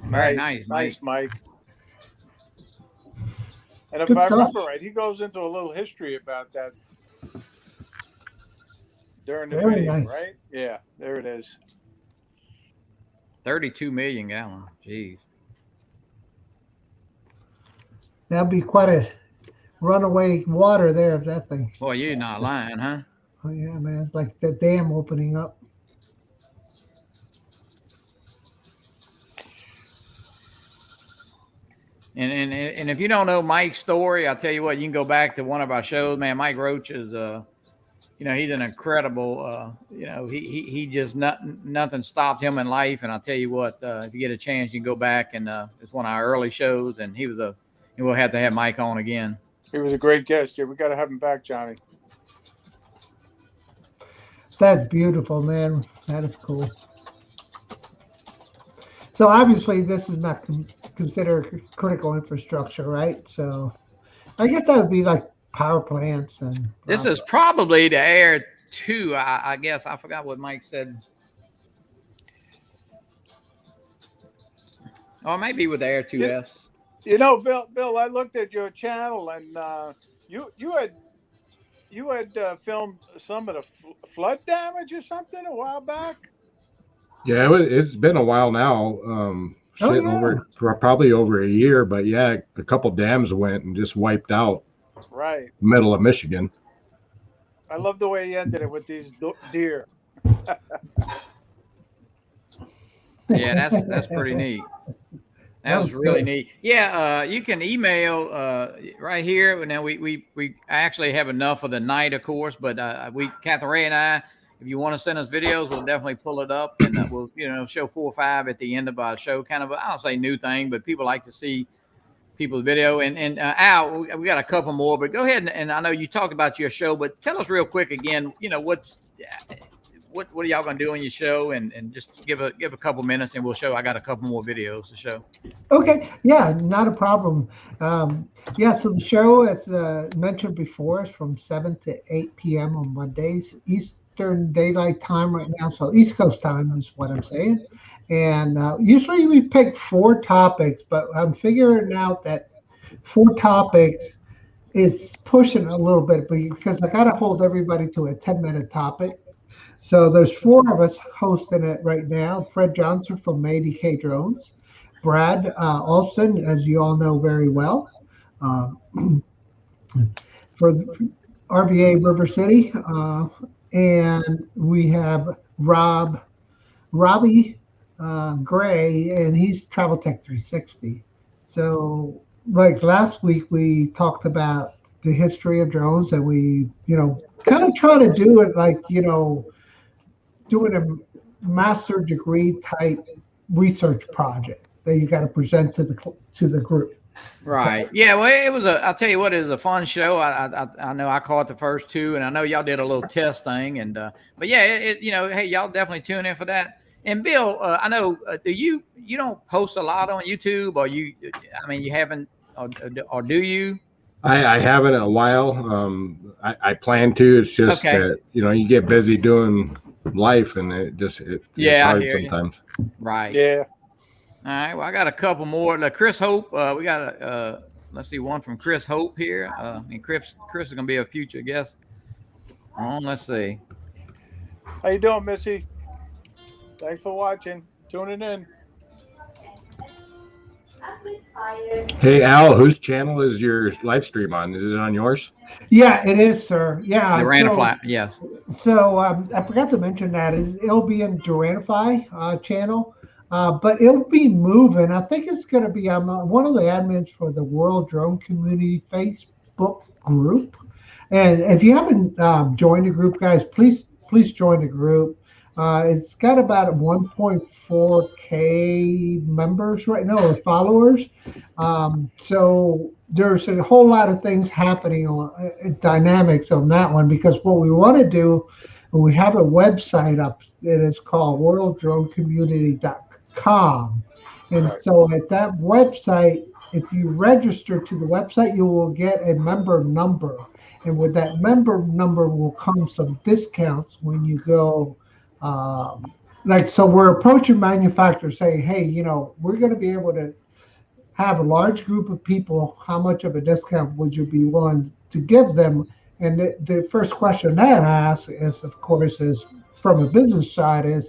Very nice, Mike. And if I remember right, he goes into a little history about that during the video, right? Yeah, there it is. 32 million gallons. Jeez. That'd be quite a runaway water there, if that thing. Boy, you're not lying, huh? Oh, yeah, man. It's like the dam opening up. And if you don't know Mike's story, I'll tell you what, you can go back to one of our shows, man. Mike Roach is, he's an incredible, he just nothing stopped him in life. And I'll tell you what, if you get a chance, you can go back and it's one of our early shows, and we'll have to have Mike on again. He was a great guest. Yeah, we got to have him back, Johnny. That's beautiful, man. That is cool. So obviously this is not considered critical infrastructure, right? So I guess that would be like power plants and. This is probably the Air 2. I guess I forgot what Mike said. Or maybe with the Air 2S. You know, Bill, I looked at your channel and you had filmed some of the flood damage or something a while back. Yeah, it's been a while now. Probably over a year, but yeah, a couple dams went and just wiped out. Right. Middle of Michigan. I love the way you ended it with these deer. Yeah, that's pretty neat. That was really neat. Yeah, you can email right here. And now we actually have enough for the night, of course. But CaptainRay and I, if you want to send us videos, we'll definitely pull it up and we'll show 4 or 5 at the end of our show. Kind of I don't say new thing, but people like to see people's video. And Al, we got a couple more, but go ahead and I know you talked about your show, but tell us real quick again. What are y'all gonna do on your show, and just give a couple minutes, and we'll show. I got a couple more videos to show. Okay, yeah, not a problem. Yeah, so the show, as mentioned before, is from 7 to 8 p.m. on Mondays, Eastern Daylight Time right now. So East Coast time is what I'm saying. And usually we pick 4 topics, but I'm figuring out that 4 topics is pushing a little bit because I got to hold everybody to a 10-minute topic. So there's 4 of us hosting it right now. Fred Johnson from ADK Drones, Brad Olson, as you all know very well, for RVA River City, and we have Robbie Gray, and he's Travel Tech 360. So like last week we talked about the history of drones, and we kind of try to do it like doing a master degree type research project that you got to present to the group. Right. Yeah. Well, it was I'll tell you what, it was a fun show. I know I caught the first 2, and I know y'all did a little test thing, and but yeah, hey, y'all definitely tune in for that. And Bill, I know you don't post a lot on YouTube, or you haven't, or do you? I haven't in a while. I plan to. It's just that you get busy doing life, and it's hard sometimes. You. Right. Yeah. All right. Well, I got a couple more. Chris Hope. We got let's see, one from Chris Hope here. And Chris is gonna be a future guest. Let's see. How you doing, Missy? Thanks for watching. Tuning in. Hey Al, whose channel is your live stream on? Is it on yours? Yeah, it is, sir. Yeah, DroneFlyer. Yes. So I forgot to mention that it'll be in DroneFlyer channel, but it'll be moving. I think it's going to be one of the admins for the World Drone Community Facebook group. And if you haven't joined the group, guys, please join the group. It's got about 1.4K members right now, or followers. So there's a whole lot of things happening on dynamics on that one, because what we want to do, we have a website up that is called worlddronecommunity.com. And so at that website, if you register to the website, you will get a member number. And with that member number will come some discounts when you go. So we're approaching manufacturers saying, hey, we're going to be able to have a large group of people. How much of a discount would you be willing to give them? And the first question that I ask is, of course, is from a business side is,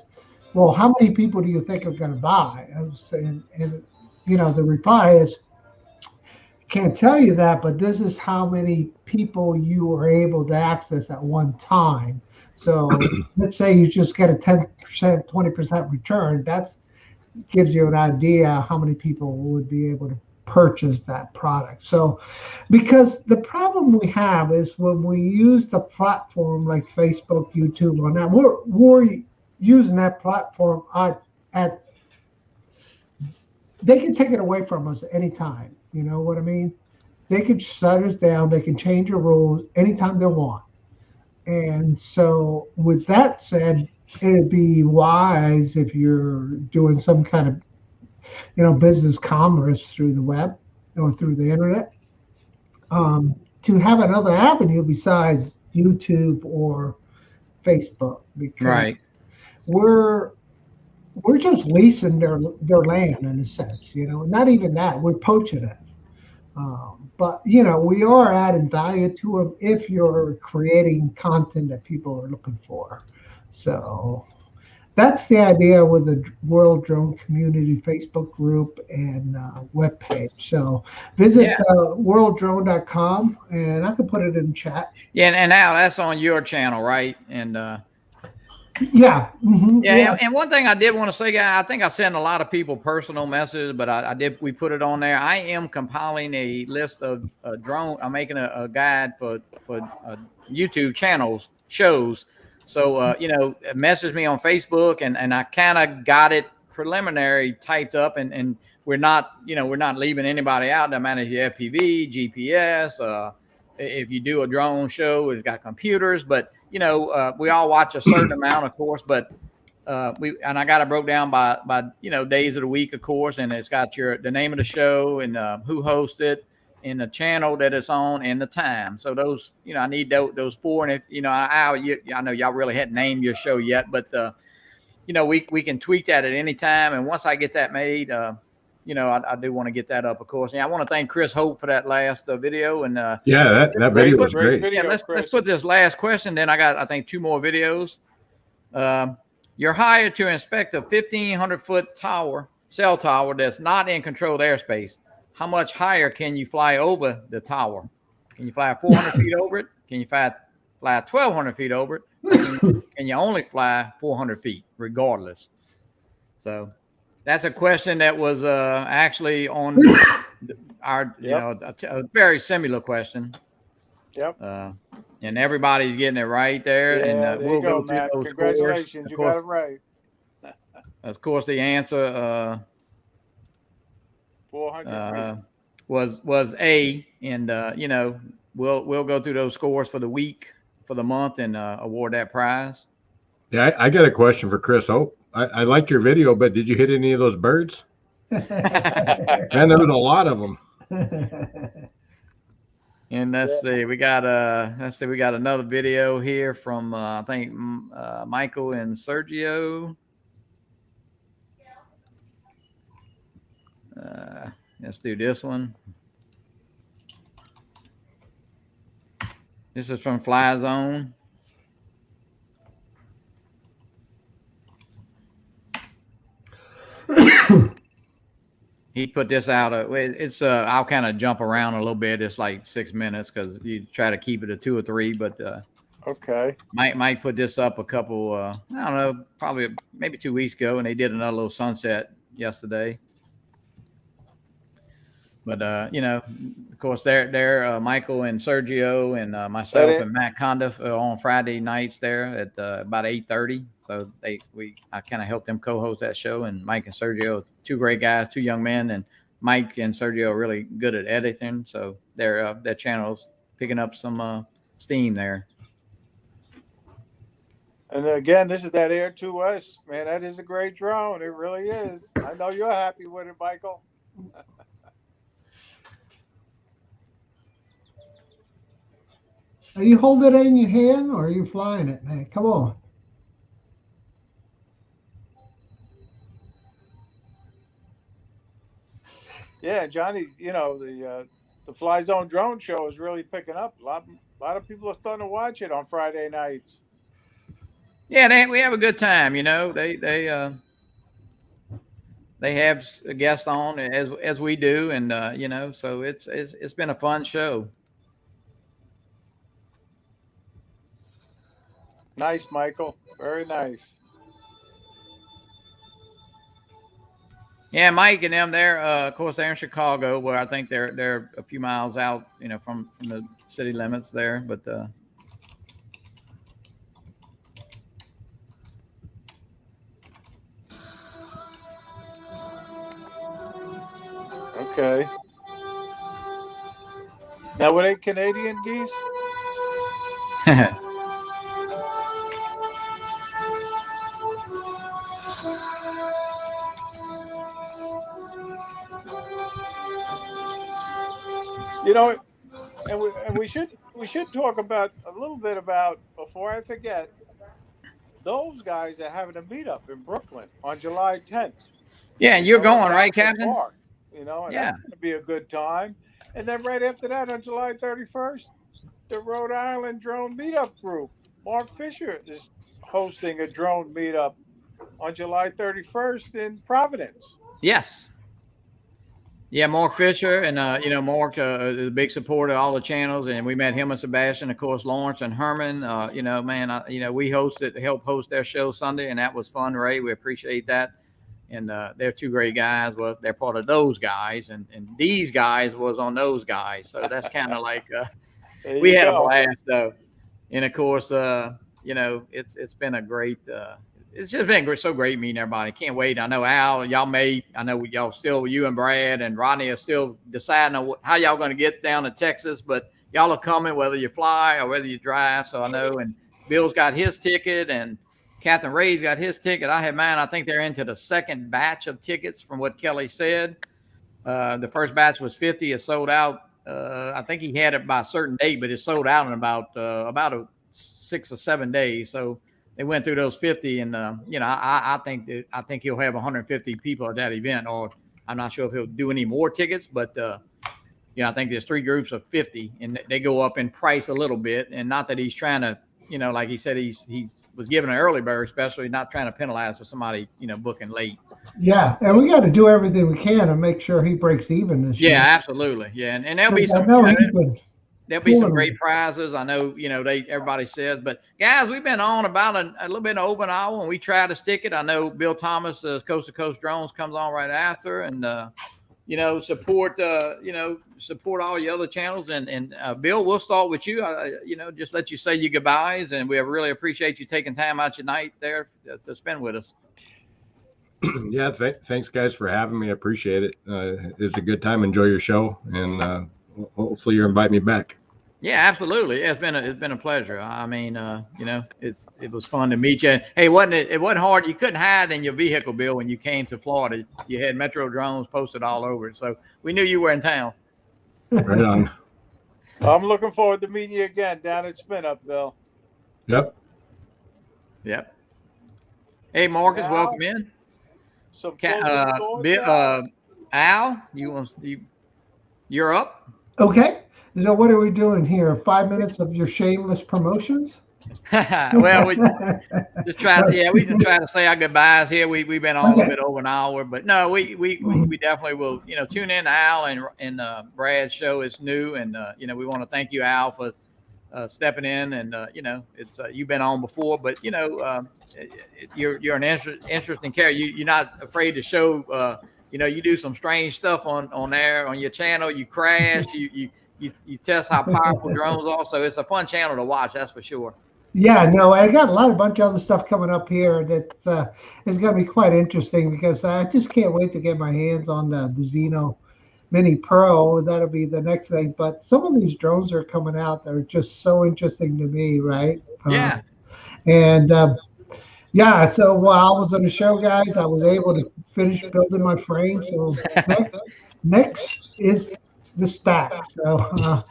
well, how many people do you think are going to buy? I was saying, and the reply is, can't tell you that, but this is how many people you are able to access at one time. So let's say you just get a 10%, 20% return. That gives you an idea how many people would be able to purchase that product. So because the problem we have is when we use the platform like Facebook, YouTube, on that, we're using that platform at they can take it away from us anytime. You know what I mean? They can shut us down. They can change the rules anytime they want. And so with that said, it'd be wise if you're doing some kind of, business commerce through the web or through the internet, to have another avenue besides YouTube or Facebook, because Right. we're we're just leasing their land in a sense, not even that, we're poaching it. But we are adding value to them if you're creating content that people are looking for. So that's the idea with the World Drone Community Facebook group and webpage. So visit Yeah. worlddrone.com, and I can put it in chat. Yeah. And now that's on your channel, right? And Yeah. yeah, Yeah. and one thing I did want to say, guys, I think I sent a lot of people personal messages, but we put it on there. I am compiling a list of drone. I'm making a guide for YouTube channels, shows. So, message me on Facebook, and I kind of got it preliminary typed up, and we're not leaving anybody out. No matter if you FPV, GPS, if you do a drone show, it's got computers, but we all watch a certain amount, of course, but I got it broke down by days of the week, of course, and it's got the name of the show and who hosted it, and the channel that it's on, and the time. So those, I need those four. And if I know y'all really hadn't named your show yet, but we can tweak that at any time. And once I get that made, I do want to get that up, of course. And I want to thank Chris Hope for that last video. And Yeah, that video was great. Video, yeah, let's put this last question. Then I got, I think, 2 more videos. You're hired to inspect a 1,500-foot cell tower that's not in controlled airspace. How much higher can you fly over the tower? Can you fly 400 feet over it? Can you fly 1,200 feet over it? Can you only fly 400 feet regardless? So that's a question that was actually on our, a very similar question. Yep. And everybody's getting it right there. Yeah, And there we'll go, go through Matt. those Congratulations, scores. you got it right. Of course, the answer 400 was A, and we'll go through those scores for the week, for the month, and award that prize. Yeah, I got a question for Chris. Oh, I liked your video, but did you hit any of those birds? Man, there was a lot of them. And let's see, we got another video here from I think Michael and Sergio. Let's do this one. This is from Fly Zone. He put this out. It's I'll kind of jump around a little bit. It's like 6 minutes because you try to keep it to 2 or 3. But okay, Mike put this up a couple. I don't know, probably maybe 2 weeks ago, and they did another little sunset yesterday. But of course, they're Michael and Sergio and myself and Matt Condiff on Friday nights there at about 8:30. So I kind of helped them co-host that show. And Mike and Sergio, 2 great guys, 2 young men, and Mike and Sergio are really good at editing. So their channel's picking up some steam there. And again, this is that Air 2S, man. That is a great drone. It really is. I know you're happy with it, Michael. Are you holding it in your hand or are you flying it, man? Come on. Yeah, Johnny, the Fly Zone Drone Show is really picking up. A lot of people are starting to watch it on Friday nights. Yeah, we have a good time. They have guests on as we do, and so it's been a fun show. Nice, Michael. Very nice. Yeah, Mike and them, of course, they're in Chicago, where I think they're a few miles out, from the city limits there. But okay. Now, were they Canadian geese? You know, and we should talk about a little bit about, before I forget, those guys are having a meetup in Brooklyn on July 10th. Yeah, and you're going, right, Captain? Park, and that's going to be a good time. And then right after that, on July 31st, the Rhode Island Drone Meetup Group, Mark Fisher is hosting a drone meetup on July 31st in Providence. Yes. Yeah, Mark Fisher, and Mark is a big supporter of all the channels, and we met him and Sebastian, of course, Lawrence and Herman. We helped host their show Sunday, and that was fun, Ray. We appreciate that. And they're two great guys. Well, they're part of those guys, and these guys was on those guys. So that's kind of like we had a blast, though. And of course, it's been a great. It's just been so great meeting everybody. Can't wait. I know Al, I know y'all still, you and Brad and Rodney are still deciding on how y'all going to get down to Texas, but y'all are coming whether you fly or whether you drive. So I know, and Bill's got his ticket and CaptainRay's got his ticket. I have mine. I think they're into the second batch of tickets from what Kelly said. The first batch was 50. It sold out. I think he had it by a certain date, but it sold out in about 6 or 7 days. So they went through those 50, and I think he'll have 150 people at that event, or I'm not sure if he'll do any more tickets, but I think there's 3 groups of 50, and they go up in price a little bit. And not that he's trying to, like he said, he was given an early bird, especially not trying to penalize for somebody booking late. Yeah, and we got to do everything we can to make sure he breaks even this year. Yeah, absolutely. Yeah, and there'll be some. There'll be some great prizes. I know, everybody says, but guys, we've been on about a little bit over an hour, and we try to stick it. I know Bill Thomas, Coast to Coast Drones, comes on right after, and support all your other channels. And Bill, we'll start with you. Just let you say your goodbyes, and we really appreciate you taking time out your night there to spend with us. Yeah, thanks guys for having me. I appreciate it. It's a good time. Enjoy your show, and hopefully you'll invite me back. Yeah, absolutely. It's been a pleasure. I mean, it was fun to meet you. Hey, it wasn't hard. You couldn't hide in your vehicle, Bill, when you came to Florida. You had Metro drones posted all over it, so we knew you were in town. Right on. I'm looking forward to meeting you again down at Spin Up, Bill. Yep. Hey, Marcus, welcome in. Bill, Al, you're up. Okay. So what are we doing here? 5 minutes of your shameless promotions? Well, we just try to say our goodbyes here. We've been on a little bit over an hour, but no, we definitely will, tune in to Al and Brad's show. Is new, and we want to thank you, Al, for stepping in, and it's you've been on before, but you're an interesting character. You're not afraid to show. You do some strange stuff on there on your channel. You crash. You test how powerful drones are. So it's a fun channel to watch. That's for sure. Yeah, no, I got a bunch of other stuff coming up here that is going to be quite interesting, because I just can't wait to get my hands on the Xeno Mini Pro. That'll be the next thing. But some of these drones are coming out that are just so interesting to me, right? Yeah. So while I was on the show, guys, I was able to finish building my frame. So next is the stack. So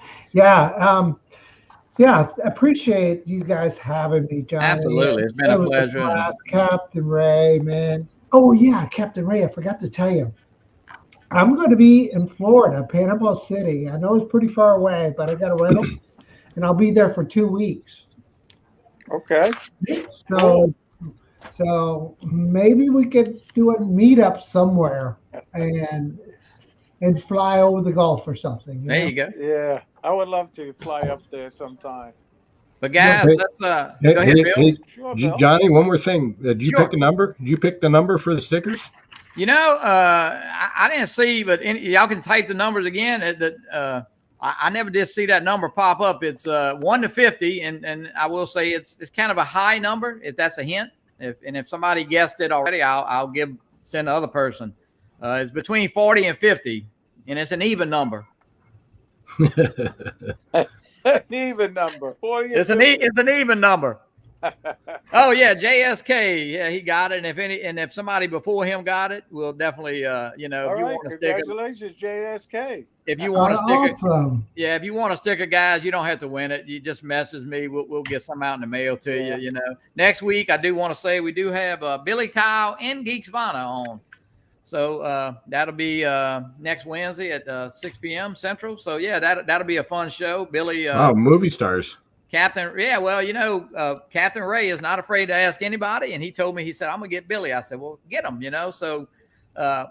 appreciate you guys having me, John. Absolutely, it's been a pleasure. CaptainRay, man. Oh yeah, CaptainRay, I forgot to tell you, I'm going to be in Florida, Panama City. I know it's pretty far away, but I got a rental, and I'll be there for 2 weeks. Okay. So maybe we could do a meetup somewhere and fly over the Gulf or something. There you go. Yeah, I would love to fly up there sometime. But guys, let's go ahead, Bill. Sure, Bill. Johnny, one more thing. Did you pick a number? Did you pick the number for the stickers? I didn't see, but y'all can type the numbers again. I never did see that number pop up. It's 1 to 50, and I will say it's kind of a high number, if that's a hint. If somebody guessed it already, I'll send the other person. It's between 40 and 50, and it's an even number. An even number. 40 it's an even number. Oh yeah, JSK. Yeah, he got it. And if somebody before him got it, we'll definitely All if you right, want to stick congratulations, JSK. if you want to stick Awesome. yeah, if you want to stick a guys, you don't have to win it. You just message me. We'll get some out in the mail to Yeah. you. Next week I do want to say we do have Billy Kyle and Geeks Vana on. So that'll be next Wednesday at 6 p.m. Central. So yeah, that'll be a fun show. Billy, Wow, movie stars. Captain. Yeah, well, Captain Ray is not afraid to ask anybody, and he told me, he said, "I'm gonna get Billy." I said, "Well, get him." So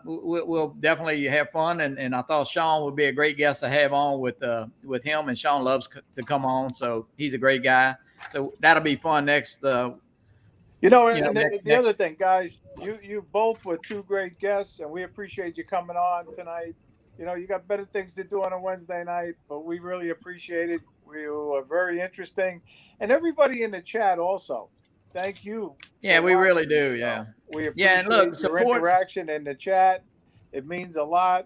we'll definitely have fun, and I thought Sean would be a great guest to have on with him, and Sean loves to come on, so he's a great guy. So that'll be fun next. The other thing, guys, you both were two great guests, and we appreciate you coming on tonight. You got better things to do on a Wednesday night, but we really appreciate it. We were very interesting, and everybody in the chat also. Thank you. Yeah, we really do. Yeah, we appreciate and look, your interaction in the chat. It means a lot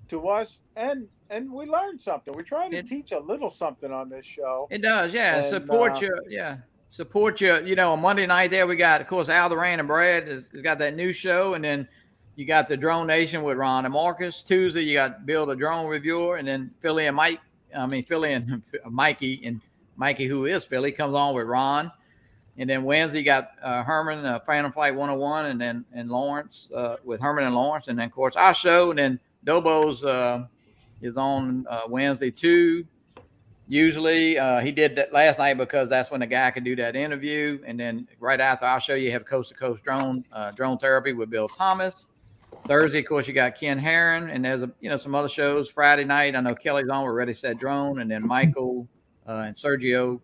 to us, and we learned something. We try to teach a little something on this show. It does, yeah. And support you. On Monday night there we got, of course, Al Duran and Brad has got that new show, and then you got the Drone Nation with Ron and Marcus. Tuesday you got Bill the Drone Reviewer, and then Philly and Mikey, and Mikey, who is Philly, comes on with Ron. And then Wednesday you got Herman, Phantom Flight 101, and Lawrence with Herman and Lawrence, and then of course our show, and then Dobo's is on Wednesday too. Usually he did that last night because that's when the guy could do that interview. And then right after our show, you have Coast to Coast Drone Therapy with Bill Thomas. Thursday, of course, you got Ken Herron, and there's some other shows. Friday night, I know Kelly's on with Ready Set Drone, and then Michael and Sergio,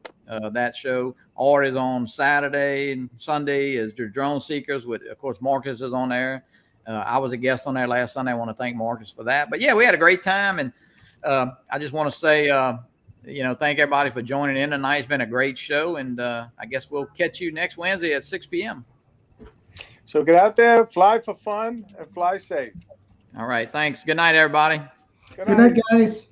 that show. Art is on Saturday, and Sunday is the Drone Seekers with, of course, Marcus is on there. I was a guest on there last Sunday. I want to thank Marcus for that. But yeah, we had a great time, and I just want to say, thank everybody for joining in tonight. It's been a great show, and I guess we'll catch you next Wednesday at 6 p.m. So get out there, fly for fun, and fly safe. All right. Thanks. Good night, everybody. Good night, guys.